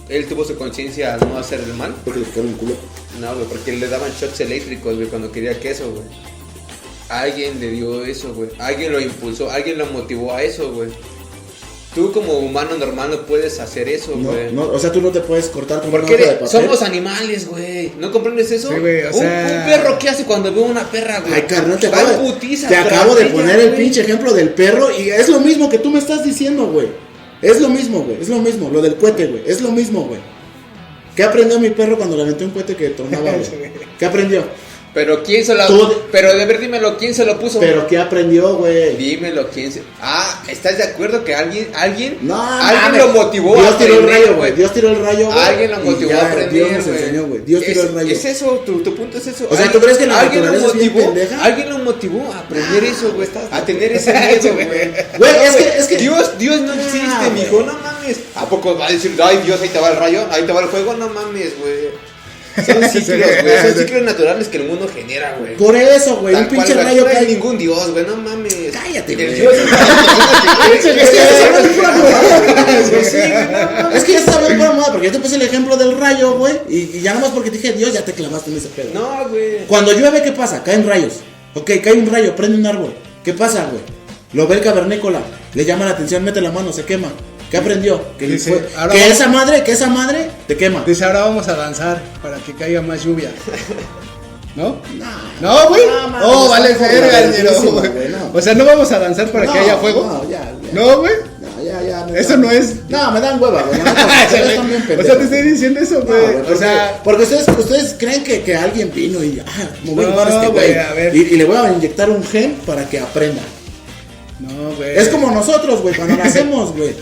él tuvo su conciencia al no hacer el mal? Porque le picaron el culo. No, güey, porque le daban shocks eléctricos, güey, cuando quería queso, güey. Alguien le dio eso, güey. Alguien lo impulsó, alguien lo motivó a eso, güey. Tú como humano normal no puedes hacer eso, No, güey. no, o sea, tú no te puedes cortar con Porque una hoja de papel. somos animales, güey. ¿No comprendes eso? Sí, güey, o sea- Un perro, ¿qué hace cuando ve una perra, güey? Ay, carnal, te Va acabo, en putiza, te pero acabo de aquella, poner el güey. pinche ejemplo del perro y es lo mismo que tú me estás diciendo, güey. Es lo mismo, güey. Es lo mismo. Lo del cohete, güey. Es lo mismo, güey. ¿Qué aprendió mi perro cuando le aventé un cohete que tronaba, güey? ¿Qué aprendió? Pero quién se lo... Tú- Pero de ver, dímelo, ¿quién se lo puso? Pero ¿qué aprendió, güey? Dímelo, ¿quién se... Ah, ¿estás de acuerdo que alguien No, alguien mames. lo motivó Dios a tiró el aprender, rayo, güey. Dios tiró el rayo, güey. Alguien lo y motivó ya, a aprender, Dios nos güey. enseñó, güey. Dios tiró el rayo. Es eso, tu punto es eso. O sea, ¿tú crees que la alguien lo naturaleza es bien motivó? pendeja? Alguien lo motivó a aprender eso, güey. A tener ese miedo, güey. Güey, No, es que- Dios no existe, güey. mijo, no mames. ¿A poco va a decir, ay, Dios, ahí te va el rayo, ahí te va el fuego? No mames, güey. Son ciclos, güey. Son ciclos naturales que el mundo genera, güey. Por eso, güey. Un Tal cual, pinche güey. rayo No hay cae. ningún Dios, güey, no mames. Cállate, El güey. Dios es Es que ya estás hablando de pura mamada, güey. Sí, no mames. Es que ya estás hablando de pura mamada, porque yo te puse el ejemplo del rayo, güey. Y ya nomás porque te dije Dios, ya te clavaste en ese pedo. No, güey. Cuando llueve, ¿qué pasa? Caen rayos. Ok, cae un rayo, prende un árbol. ¿Qué pasa, güey? Lo ve el cavernícola, le llama la atención, mete la mano, se quema. ¿Qué aprendió? Que, Dice, fue- ahora que vamos- esa madre te quema. Dice, ahora vamos a danzar para que caiga más lluvia. ¿No? No, güey. No, mames, Oh, vale, está verga, jodidísimo, güey. güey, no. O sea, ¿no vamos a danzar para que haya fuego? No, ya. No, güey. No, ya, neta. Eso no es. No, me dan hueva, güey. Ustedes están bien O pendejos. sea, te estoy diciendo eso, No, güey. güey, O sea, porque ustedes creen que alguien vino y me voy a No, llevar a este güey, güey a ver. y le voy a inyectar un gen para que aprenda. no, güey. Es como nosotros, güey, cuando nacemos, güey.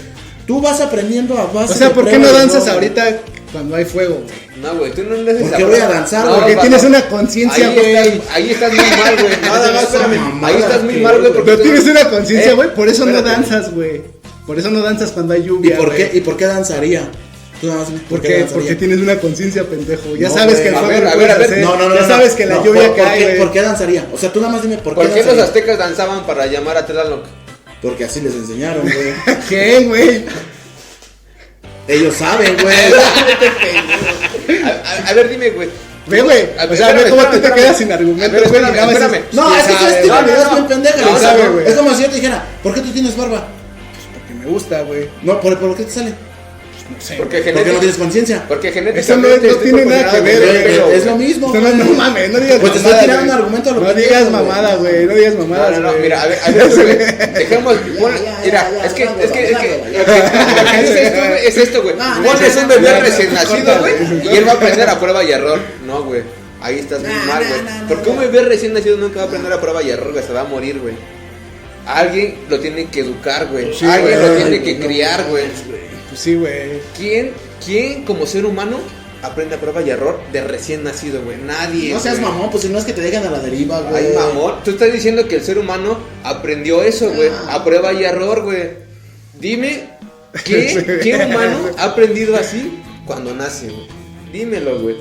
Tú vas aprendiendo a base O sea, de ¿por qué prueba no y danzas error, ahorita cuando hay fuego, güey? No, güey, tú no le haces ¿Por esa qué voy a prueba. danzar, No, güey? Porque papá. tienes una conciencia, güey. Ahí estás muy mal, güey. Nada más, espérame. mamada Ahí estás muy que- mal, güey. porque No tú tienes una conciencia, güey. Por eso no espérate. danzas, güey. Por eso no danzas cuando hay ¿Y lluvia. por güey. qué danzaría? Tú nada más, ¿por qué danzaría? Porque tienes una conciencia, pendejo. Ya No, sabes güey. que el A fuego ver, lo a puedes ver, a ver. hacer. No, Ya sabes que la lluvia cae, ¿por güey. qué danzaría? O sea, tú nada más dime, ¿por qué ¿Por qué los danzaría? aztecas danzaban para llamar a Tlaloc? Porque así les enseñaron, güey. ¿Qué, güey? Ellos saben, güey. A ver, dime, güey. Ve, güey. O sea, ve cómo tú te quedas sin A argumento, ver, güey. y espérame, nada más espérame. es- No, ¿quién es que tú sabe, eres güey? ideas bien pendejas. ¿Quién o sea, sabe, güey? es como si yo te dijera, ¿por qué tú tienes barba? Porque me gusta, güey. No, ¿por qué te sale? No sé. Porque Porque no tienes conciencia. Porque Eso no, genéticamente. no estoy tiene nada que proporcionado ver, con el güey. pelo, Es lo güey. mismo. No, no mames, no digas Pues te mamada, estoy tirando güey. un argumento a lo No pendejo, digas güey. mamada, güey. No digas mamadas, No, güey. mira, a ver, güey. Dejemos. Mira, es que lo que dices tú, güey, es esto, güey. Pones un bebé recién nacido, güey, y él va a aprender a prueba y error. No, güey. Ahí estás muy mal, güey. Porque un bebé recién nacido nunca va a aprender a prueba y error, güey. Se va a morir, güey. Alguien lo tiene que educar, güey. Sí, Alguien güey. lo tiene que criar, güey. Pues sí, güey. ¿Quién como ser humano aprende a prueba y error de recién nacido, güey? Nadie. No seas güey. mamón, pues si no es que te dejan a la deriva, güey. Ay, mamón. Tú estás diciendo que el ser humano aprendió eso, güey. A prueba y error, güey. Dime, ¿qué humano ha aprendido así cuando nace, güey? Dímelo, güey.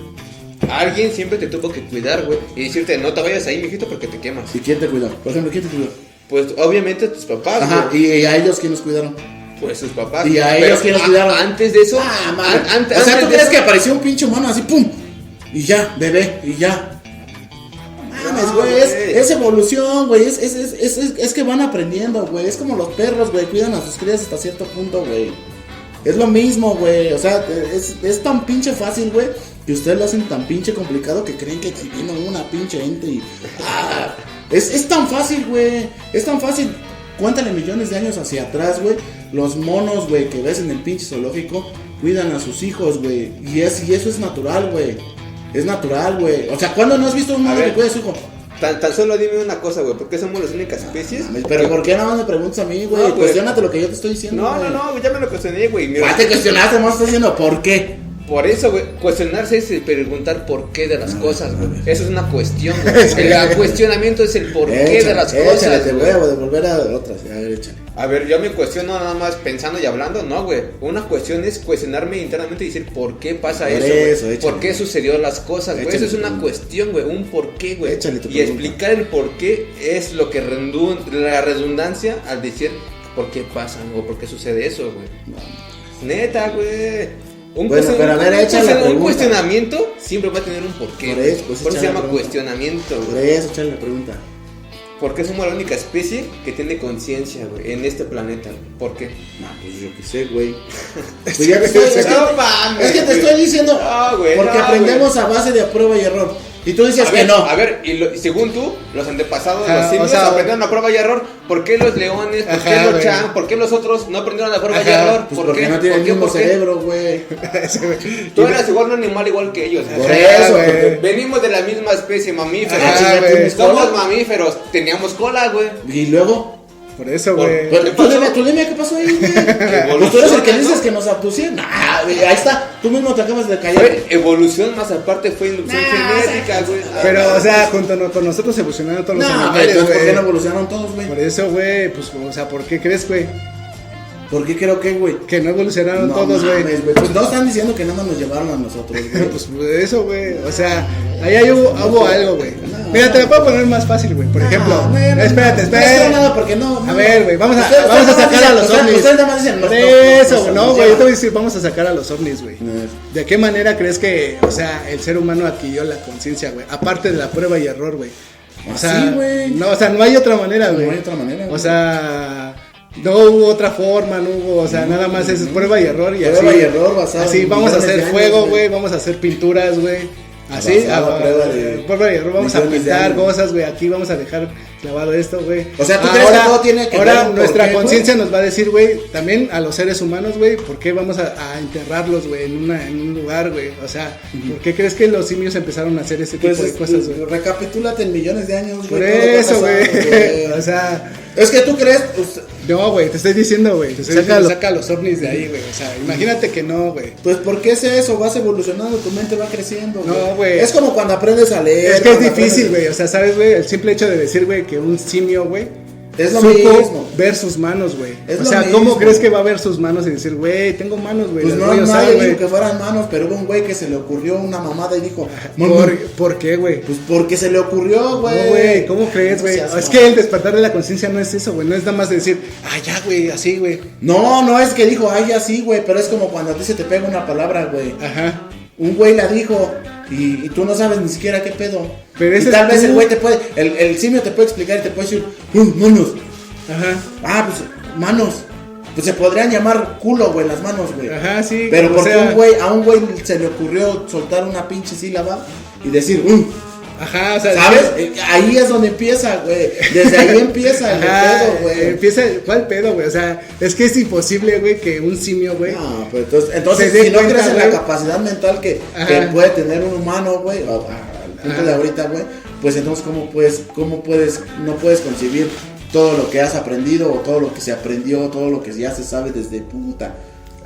Alguien siempre te tuvo que cuidar, güey. Y decirte, no te vayas ahí, mijito, porque te quemas. ¿Y quién te cuidó? Por ejemplo, ¿quién te cuidó? Pues obviamente tus papás, Ajá, güey. y a ellos quién los cuidaron. Pues sus papás. ¿Y a Pero ellos quién los cuidaron? Antes de eso. O sea, ¿tú crees que apareció un pinche humano así, pum? Y ya, bebé, y ya. No mames, No, güey, güey. es evolución, güey. Es que van aprendiendo, güey. Es como los perros, güey. Cuidan a sus crías hasta cierto punto, güey. Es lo mismo, güey. O sea, es tan pinche fácil, güey, que ustedes lo hacen tan pinche complicado que creen que si vino una pinche ente y. Es tan fácil, güey. Es tan fácil. Cuéntale millones de años hacia atrás, güey. Los monos, güey, que ves en el pinche zoológico, cuidan a sus hijos, güey. Y eso es natural, güey. Es natural, güey. O sea, ¿cuándo no has visto un mono ver. que cuida a su hijo? Tan solo dime una cosa, güey. ¿Por qué somos las únicas especies? Pero ¿por qué no me preguntas a mí, güey? No, güey. Cuestiónate lo que yo te estoy diciendo. No, güey. no, ya me lo cuestioné, güey. Mira, ¿Cuál te cuestionaste? No estás diciendo por qué. Por eso, güey, cuestionarse es el preguntar por qué de las cosas, güey. Eso es una cuestión, güey. El cuestionamiento es el por qué de las cosas, Te voy güey. a devolver a otras. A ver, échale. A ver, yo me cuestiono nada más pensando y hablando, no, güey. Una cuestión es cuestionarme internamente y decir por qué pasa Por eso, eso, güey. échale. ¿Por qué sucedió las cosas, güey? Eso Échale es tu una pregunta. cuestión, güey, un por qué, güey. Échale tu Y pregunta. explicar el por qué es lo que la redundancia al decir por qué pasa o por qué sucede eso, güey. Neta, güey. Bueno, pero a ver, échale la un pregunta. cuestionamiento siempre va a tener un porqué. Por güey. eso, pues, Por eso se échale la llama pregunta. cuestionamiento, Por güey. eso, échale la pregunta. ¿Por qué somos la única especie que tiene conciencia, güey, en este planeta? güey? ¿Por qué? No, pues yo qué sé, güey. Pues ya te estoy, No mames, es que te güey. estoy diciendo. No, güey, porque no, aprendemos a base de prueba y error. Y tú dices A que ver, no. a ver, y según tú, los antepasados, Ajá, los simios, o sea, aprendieron a prueba y error. ¿Por qué los leones? ¿Por qué Ajá, los güey. chan? ¿Por qué los otros no aprendieron a prueba y Ajá, error? Pues ¿Por porque qué? no tienen ¿Por el qué? mismo ¿Por qué? cerebro, güey. Tú eras igual un animal igual que ellos. Por güey. eso, güey. porque- Venimos de la misma especie, mamíferos. Ajá, Ah, güey. ¿tienes Somos cola? mamíferos, teníamos cola, güey. Y luego. Por eso, Por- güey. por- Pero tú dime qué pasó ahí, güey. Evolución, Tú eres el que ¿no? dices que nos abducieron. Ahí está. Tú mismo te acabas de callar. Fue evolución, más aparte fue inducción genética, güey. Pero, o sea, junto con nosotros evolucionaron todos los No, animales, entonces, ¿por qué güey. no evolucionaron todos, güey? Por eso, güey, pues, o sea, ¿por qué crees, güey? ¿Por qué creo que, güey? Que no evolucionaron No todos, güey. mames, güey. Pues no están diciendo que nada más nos llevaron a nosotros, güey. Pues eso, güey. O sea, ahí hubo algo, güey. Mira, te lo puedo poner más fácil, güey. Por ejemplo, espérate, No espérate. nada porque no. A ver, güey, vamos a Ustedes sacar nada más a los dicen, ovnis. Ustedes nada más dicen, Por nos- eso, nos- no, nos güey. Yo te voy a llevan. decir, vamos a sacar a los ovnis, güey. ¿De qué manera crees que, o sea, el ser humano adquirió la conciencia, güey? Aparte de la prueba y error, güey. O sea, Así, güey. no, o sea, no hay otra manera, No güey. hay otra manera, O güey. sea, no hubo otra forma, no hubo, o sea, nada más es prueba y error y Prueba así. y error basado Así en vamos a millones hacer de años, fuego, güey. güey, vamos a hacer pinturas, güey. Así, Basado a prueba de prueba y error, vamos a millones de pintar años. cosas, güey. Aquí vamos a dejar clavado esto, güey. O sea, ¿tú crees que todo tiene que ver ahora un nuestra porqué, conciencia nos va a decir, güey, también a los seres humanos, güey, ¿por qué vamos a enterrarlos, güey, en un lugar, güey? O sea, ¿por qué crees que los simios empezaron a hacer ese tipo de cosas, güey? Recapitúlate en millones de años, Por güey. todo lo que ha eso, pasado, güey. O sea, es que tú crees, no, güey, te estoy diciendo, güey. Saca los ovnis de ahí, güey. O sea, imagínate que no, güey. pues ¿por qué es eso? Vas evolucionando, tu mente va creciendo. No, güey. Es como cuando aprendes a leer. Es que es cuando difícil, aprendes- güey. O sea, ¿sabes, güey? El simple hecho de decir, güey, que un simio, güey, Es lo supo mismo. ver sus manos, güey. Es O lo sea, mismo. ¿cómo crees que va a ver sus manos y decir, güey, tengo manos, güey? Pues las no, voy a usar, nadie güey? dijo que fueran manos, pero hubo un güey que se le ocurrió una mamada y dijo, ¿Por qué, güey? pues porque se le ocurrió, güey. No, güey, ¿cómo crees, güey? seas Es mamón. que el despertar de la conciencia no es eso, güey. No es nada más de decir, ya, güey, así, güey. No es que dijo, ay, así, güey, pero es como cuando a ti se te pega una palabra, güey. Ajá. Un güey la dijo y tú no sabes ni siquiera qué pedo. Pero y ese tal es vez tú. el güey te puede, el simio te puede explicar y te puede decir, manos. Ajá. Ah, pues, manos. Pues se podrían llamar culo, güey, las manos, güey. Ajá, sí. Pero o porque sea, a un güey se le ocurrió soltar una pinche sílaba y decir, Ajá, o sea, ¿sabes? Ahí es donde empieza, güey. Desde ahí empieza el Ajá, pedo, güey. empieza, ¿cuál pedo, güey? O sea, es que es imposible, güey, que un simio, güey. No, pero entonces Se dé si no cuenta, crees en la güey. capacidad mental que Ajá. puede tener un humano, güey, al punto Ajá. de ahorita, güey, pues entonces no puedes concebir todo lo que has aprendido o todo lo que se aprendió, todo lo que ya se sabe desde puta.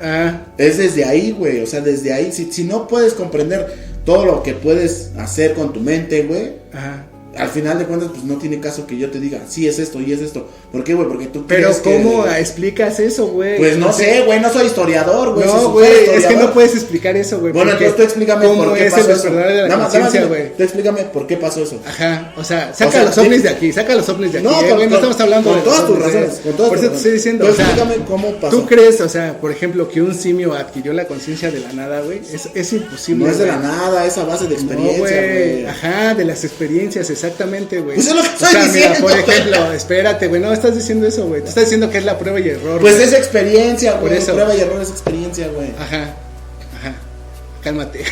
Ah, Es desde ahí, güey, o sea, desde ahí, si no puedes comprender todo lo que puedes hacer con tu mente, güey, ajá. al final de cuentas, pues no tiene caso que yo te diga, sí, es esto y es esto. ¿Por qué, güey? Porque tú Pero crees ¿cómo que... explicas eso, güey? Pues no sé, güey, no soy historiador, güey. si No, fuera güey, es que historiador- no puedes explicar eso, güey. Bueno, porque entonces tú explícame ¿cómo por qué es pasó el eso. despertar de la Nada más, conciencia, dime, güey? tú explícame por qué pasó eso. Ajá, o sea, saca O sea, los ovnis de aquí, saca los ovnis de aquí. No, güey, no estamos hablando con de todas los tus ovnis, razones, con todas por tus eso te estoy razones. diciendo, Tú o sea, explícame cómo pasó. ¿tú crees, o sea, por ejemplo, que un simio adquirió la conciencia de la nada, güey? Es imposible. No es de la güey. nada, es a base de No, experiencia, güey. güey. Ajá, de las experiencias, exactamente, güey. Pues es lo que O estoy sea, diciendo, mira, por güey. ejemplo, espérate, güey, no estás diciendo eso, güey. Tú estás diciendo que es la prueba y error. Pues güey. es experiencia, Por güey. eso. Prueba y error es experiencia, güey. Ajá, ajá. Cálmate.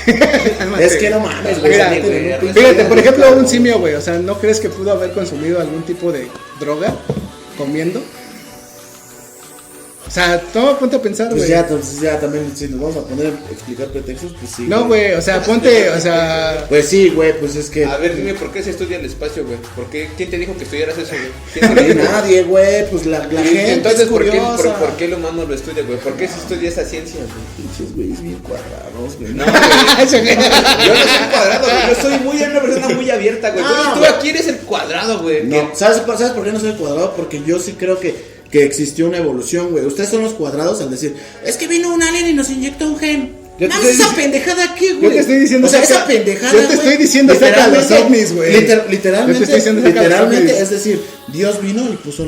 Cálmate. Es que no mames, güey. Mira, se meten en un pinche fíjate, por ejemplo, cabrón. un simio, güey, o sea, ¿no crees que pudo haber consumido algún tipo de droga comiendo? O sea, ponte a pensar, Pues güey. ya, entonces ya también, si nos vamos a poner a explicar pretextos, pues sí. No, güey, o sea, ponte, o sea, Pues sí, güey, pues es que. A ver, dime, ¿por qué se estudia el espacio, güey? ¿Por qué? ¿Quién te dijo que estudiaras eso, güey? ¿Quién te lo dijo? Nadie, güey, pues la Y gente. entonces, es ¿por qué, curiosa. por qué el humano lo estudia, güey? ¿Por qué se estudia esa ciencia, güey? Pinches güeyes bien cuadrados, güey. No, güey. Yo no soy cuadrado, güey. Yo soy una persona muy abierta, güey. Ah, Tú güey. aquí eres el cuadrado, güey. No, ¿sabes por qué no soy cuadrado? Porque yo sí creo que existió una evolución, güey. Ustedes son los cuadrados al decir, es que vino un alien y nos inyectó un gen. Yo te Mames, estoy esa dici- pendejada aquí, güey. yo te estoy diciendo, o sea, saca- esa pendejada, yo te güey, estoy diciendo, saca los literalmente- ovnis, güey. Literalmente, Yo te estoy diciendo, saca los literalmente, ovnis. es decir, Dios vino y puso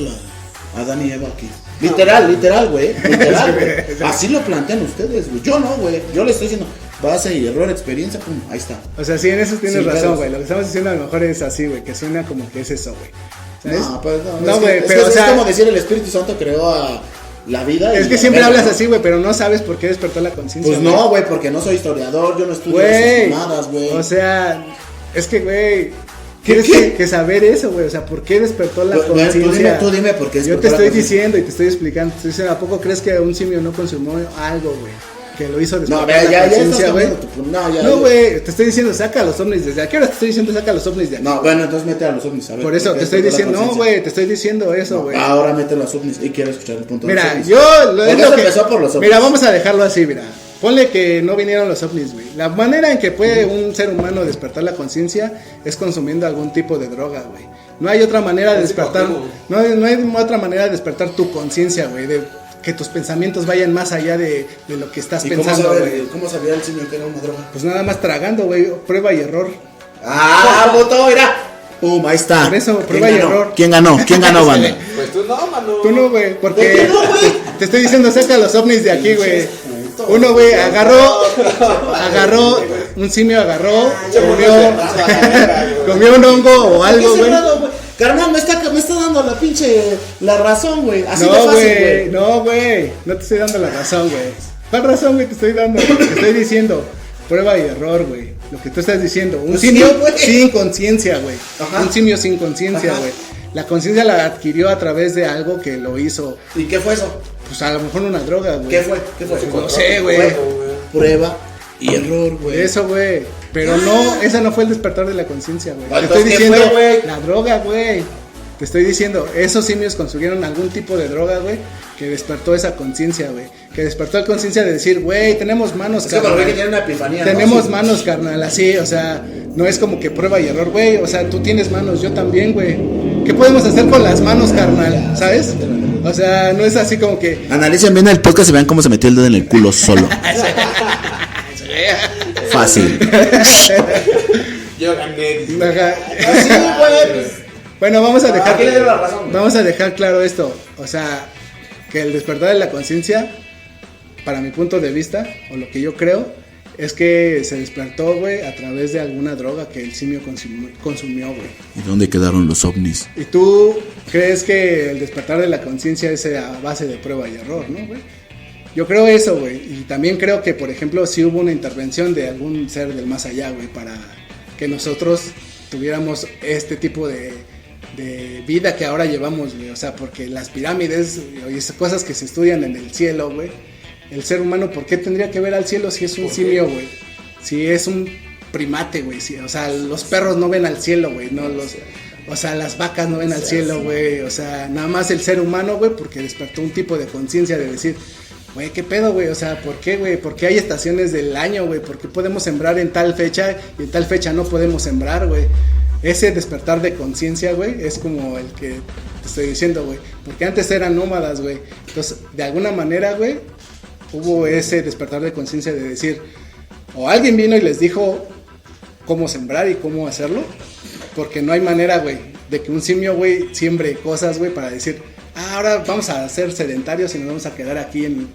a Adán y Eva aquí. Literal, güey. Literal, güey. Así lo plantean ustedes, güey. Yo no, güey. Yo le estoy diciendo base y error, experiencia, pum, ahí está. o sea, sí, en eso tienes Sí, razón, pero- güey. Lo que estamos diciendo a lo mejor es así, güey, que suena como que es eso, güey. ¿Sabes? No, pues no. No, es que- güey, es pero, que o sea, es como decir el Espíritu Santo creó a la vida. es y que la siempre verga, hablas ¿no? así, güey, pero no sabes por qué despertó la conciencia. Pues no, güey, porque no soy historiador, yo no estudio güey. esas mamadas, güey. O sea, es que, güey, tienes ¿Qué? que saber eso, güey. O sea, ¿por qué despertó la Bueno, conciencia? tú dime por qué Yo despertó te la estoy conciencia. diciendo y te estoy explicando. Te estoy diciendo, ¿a poco crees que un simio no consumió algo, güey? Que lo hizo No, despertar vea, la ya estás conciencia, güey. cambiando tu... No, ya. No, güey, te estoy diciendo, saca los ovnis desde aquí. Ahora te estoy diciendo, saca los ovnis de aquí. No, bueno, entonces mete a los ovnis, a ver. Por eso qué te estoy despertó la diciendo, no, conciencia? güey, te estoy diciendo eso, No, güey. ahora mete a los ovnis y quiero escuchar el punto de los Mira, ovnis. yo lo ¿Por es qué lo se que... empezó por los ovnis? Mira, vamos a dejarlo así, mira. Ponle que no vinieron los ovnis, güey. La manera en que puede un ser humano despertar la conciencia es consumiendo algún tipo de droga, güey. No hay otra manera de despertar, no hay otra manera de despertar tu conciencia, güey, de que tus pensamientos vayan más allá de lo que estás ¿Y cómo pensando, güey. cómo sabía el simio que era una droga? Pues nada más tragando, güey, prueba y error. ¡Ah, puto, mira! ¡Pum, ahí está! Por eso, ¿Quién prueba y ganó? error. ¿Quién ganó? ¿Quién ganó, banda? Pues tú no, mano. Tú no, güey, ¿Por porque qué no, güey? te estoy diciendo, saca los ovnis de aquí, güey. Uno, güey, agarró, un simio agarró, comió un hongo o algo, güey. Carnal, me está dando la razón, güey. Así de No, fácil, güey, güey. no, güey, no te estoy dando la razón, güey. ¿Cuál razón, güey, te estoy dando? Te estoy diciendo, prueba y error, güey. Lo que tú estás diciendo, un Pues simio sí, güey. sin conciencia, güey. Ajá. Un simio sin conciencia, Ajá. güey. La conciencia la adquirió a través de algo que lo hizo, ¿Y qué fue eso? pues a lo mejor una droga, güey. ¿Qué fue? Pues no sé, güey. Prueba y error, güey. Eso, güey. Pero no, esa no fue el despertar de la conciencia, güey. Te Entonces, estoy ¿qué diciendo, fue, güey? la droga, güey. Te estoy diciendo, esos simios consumieron algún tipo de droga, güey, que despertó esa conciencia, güey. Que despertó la conciencia de decir, güey, tenemos manos, Es que para carnal. mí que tiene una epifanía. ¿no? Tenemos Sí. manos, carnal, así, o sea, no es como que prueba y error, güey. O sea, tú tienes manos, yo también, güey. ¿Qué podemos hacer con las manos, carnal? ¿Sabes? O sea, no es así como que... Analicen bien el podcast y vean cómo se metió el dedo en el culo solo. Fácil. Yo gané. Ajá. Sí, güey, pues. Bueno, vamos a dejar, Aquí le doy la razón, güey. vamos a dejar claro esto. O sea, que el despertar de la conciencia, para mi punto de vista, o lo que yo creo, es que se despertó, güey, a través de alguna droga que el simio consumió, güey. ¿Y dónde quedaron los ovnis? ¿Y tú crees que el despertar de la conciencia es a base de prueba y error, no, güey? Yo creo eso, güey. Y también creo que, por ejemplo, sí hubo una intervención de algún ser del más allá, güey, para que nosotros tuviéramos este tipo de vida que ahora llevamos, güey. O sea, porque las pirámides y esas cosas que se estudian en el cielo, güey. El ser humano, ¿por qué tendría que ver al cielo si es un simio, güey? Si es un primate, güey. O sea, los perros no ven al cielo, güey. No los... O sea, las vacas no ven al cielo, güey. O sea, nada más el ser humano, güey, porque despertó un tipo de conciencia de decir, güey, ¿qué pedo, güey? O sea, ¿por qué, güey? ¿Por qué hay estaciones del año, güey? ¿Por qué podemos sembrar en tal fecha y en tal fecha no podemos sembrar, güey? Ese despertar de conciencia, güey, es como el que te estoy diciendo, güey. Porque antes eran nómadas, güey. Entonces, de alguna manera, güey, hubo ese despertar de conciencia de decir, o alguien vino y les dijo cómo sembrar y cómo hacerlo, porque no hay manera, güey, de que un simio, güey, siembre cosas, güey, para decir, ahora vamos a ser sedentarios y nos vamos a quedar aquí en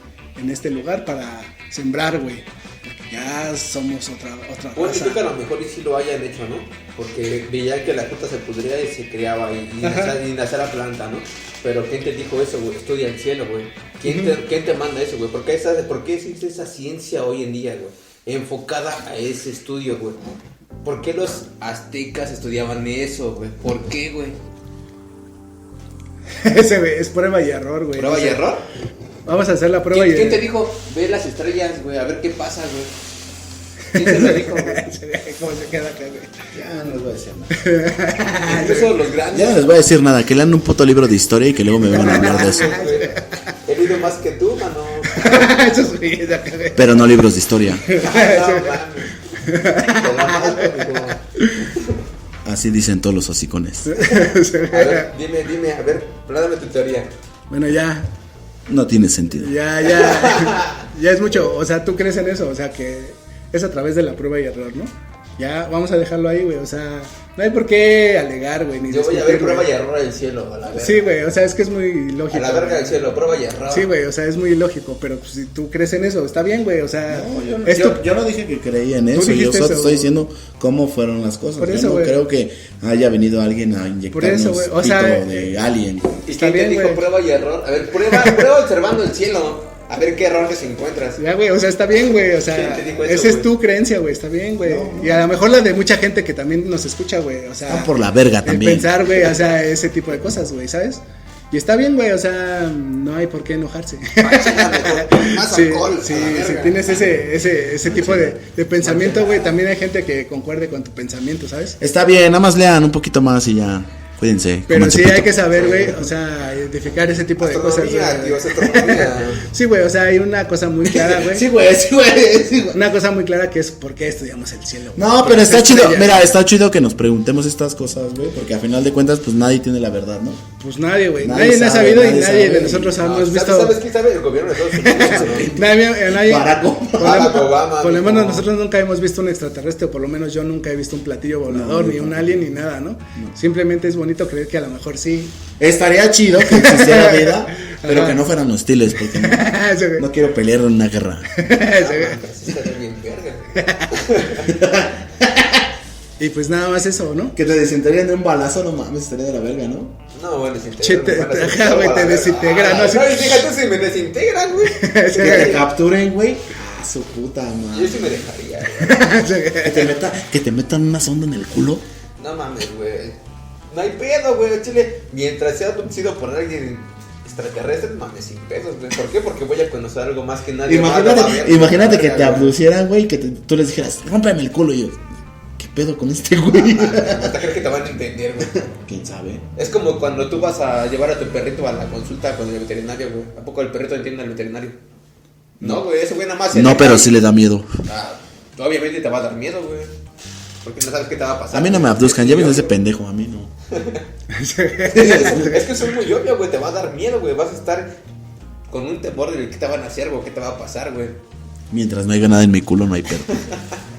este lugar para sembrar, güey. Porque ya somos otra Bueno, raza. creo que a lo mejor y sí lo hayan hecho, ¿no? Porque veían que la fruta se pudría y se criaba y nacía la planta, ¿no? Pero ¿quién te dijo eso, güey? Estudia el cielo, güey. ¿Quién te manda eso, güey? ¿Por qué existe esa ciencia hoy en día, güey? Enfocada a ese estudio, güey. ¿Por qué los aztecas estudiaban eso, güey? ¿Por qué, güey? Ese, güey, es prueba y error, güey. ¿Prueba y error? Vamos a hacer la prueba ¿Quién y te dijo? Ve las estrellas, güey, a ver qué pasa, güey. ¿Quién te lo dijo, güey? ¿Cómo se queda acá, güey? Ya no les voy a decir nada. Incluso los grandes. Ya no les voy a decir nada, que lean un puto libro de historia y que luego me vengan a hablar de eso. He leído más que tú, mano. Eso es güey, de acá, güey. Pero no libros de historia. No, mames. Te la mato, mijo. Así dicen todos los hocicones. A ver, dime, a ver, pláname tu teoría. Bueno, ya No tiene sentido. ya es mucho. O sea, tú crees en eso, o sea, que es a través de la prueba y error, ¿no? Ya, vamos a dejarlo ahí, güey, o sea, no hay por qué alegar, güey, ni Yo voy a discutir, ver prueba güey. y error del cielo, a la verga. Sí, güey, o sea, es que es muy lógico. A la verga güey. del cielo, prueba y error. Sí, güey, o sea, es muy lógico, pero pues, si tú crees en eso, está bien, güey, o sea, es tu- Yo no dije que creía en Tú eso, yo dijiste solo eso. estoy diciendo cómo fueron las cosas. Por Yo eso, no güey. creo que haya venido alguien a Por inyectarnos eso, güey, o sea, pito de alien. ¿Y está quién te bien, dijo güey. prueba y error? A ver, prueba observando el cielo. A ver qué errores encuentras. Ya, güey, o sea, está bien, güey, o sea, ¿Quién te dijo eso, esa es güey? tu creencia, güey, está bien, güey. Y a lo mejor la de mucha gente que también nos escucha, güey, o sea, Está por la verga el también. pensar, güey, o sea, ese tipo de cosas, güey, ¿sabes? Y está bien, güey, o sea, no hay por qué enojarse. Más Sí, alcohol. sí, a la si verga. tienes ese tipo de pensamiento, güey, también hay gente que concuerde con tu pensamiento, ¿sabes? Está bien, nada más lean un poquito más y ya. Cuídense. Pero cómanse sí pito. hay que saber, güey, o sea, identificar ese tipo de cosas. Astronomía, güey. tío, es astronomía. Sí, güey, o sea, hay una cosa muy clara, güey. Sí, güey, sí, güey. Sí, güey. Una cosa muy clara que es por qué estudiamos el cielo. güey. No, Por pero las está chido. estrellas. Mira, está chido que nos preguntemos estas cosas, güey. Porque a final de cuentas, pues nadie tiene la verdad, ¿no? Pues nadie, güey. Nadie Nadie, ha sabe, sabido y nadie nadie sabe. de nosotros No, hemos visto. ¿Sabes quién sabe? El gobierno de Estados Unidos. Nadie, Barack Obama. Barack Obama, por lo mijo. menos nosotros nunca hemos visto un extraterrestre, o por lo menos yo nunca he visto un platillo volador, ni un alien, ni nada, ¿no? Simplemente es bonito creer que a lo mejor sí. Estaría chido que existiera vida, pero Ajá. que no fueran hostiles, porque no, Sí, güey. no quiero pelear en una guerra. Sí, güey. Sí, estaría bien verga. Y pues nada más eso, ¿no? Que te desintegren de un balazo, no mames, estaría de la verga, ¿no? No, bueno, desintegra. Che, ajá, güey, te desintegra, ¿no? Así- No, y fíjate si me desintegran, güey. Sí, Que te güey. capturen, güey. Ah, su puta Yo madre. sí me dejaría, güey. Sí, güey. Que te metan una sonda en el culo. No mames, güey. No hay pedo, güey, chile. Mientras sea abducido por alguien extraterrestre, mames, sin pedos, güey. ¿Por qué? Porque voy a conocer algo más que nadie. Imagínate que te abducieran, güey, que tú les dijeras, rómpeme el culo. Y yo, ¿qué pedo con este güey? Hasta crees que te van a entender, güey. ¿Quién sabe? Es como cuando tú vas a llevar a tu perrito a la consulta con el veterinario, güey. ¿A poco el perrito entiende al veterinario? No, güey, ese güey nada más. No, pero sí le da miedo. Obviamente te va a dar miedo, güey. Porque no sabes qué te va a pasar. A mí no me abduzcan, ya ves ese pendejo, a mí no. Es que soy muy obvio, güey. Te va a dar miedo, güey. Vas a estar con un temor de qué te van a hacer, güey. ¿Qué te va a pasar, güey? Mientras no haya nada en mi culo, no hay pedo.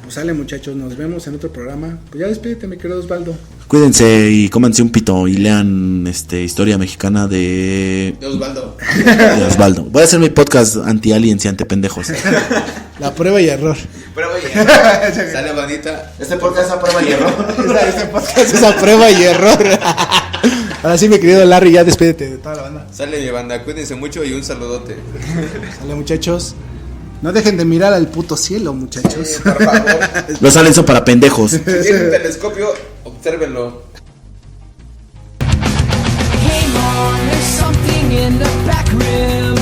Pues sale, muchachos, nos vemos en otro programa. Pues ya despídete, mi querido Osvaldo. Cuídense y cómanse un pito y lean historia mexicana de Osvaldo. Osvaldo. Voy a hacer mi podcast anti-aliens y anti-pendejos. La prueba y error. Pero oye, sale bandita. Este podcast es a prueba y error. Este podcast es a prueba y error. Ahora sí, mi querido Larry, ya despídete de toda la banda. Sale mi banda, cuídense mucho y un saludote. Sale, muchachos. No dejen de mirar al puto cielo, muchachos. Por favor. Los aliens son para pendejos. Si tienen un telescopio, obsérvenlo. Hang on, there's something in the back room.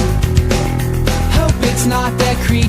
Hope it's not that creature.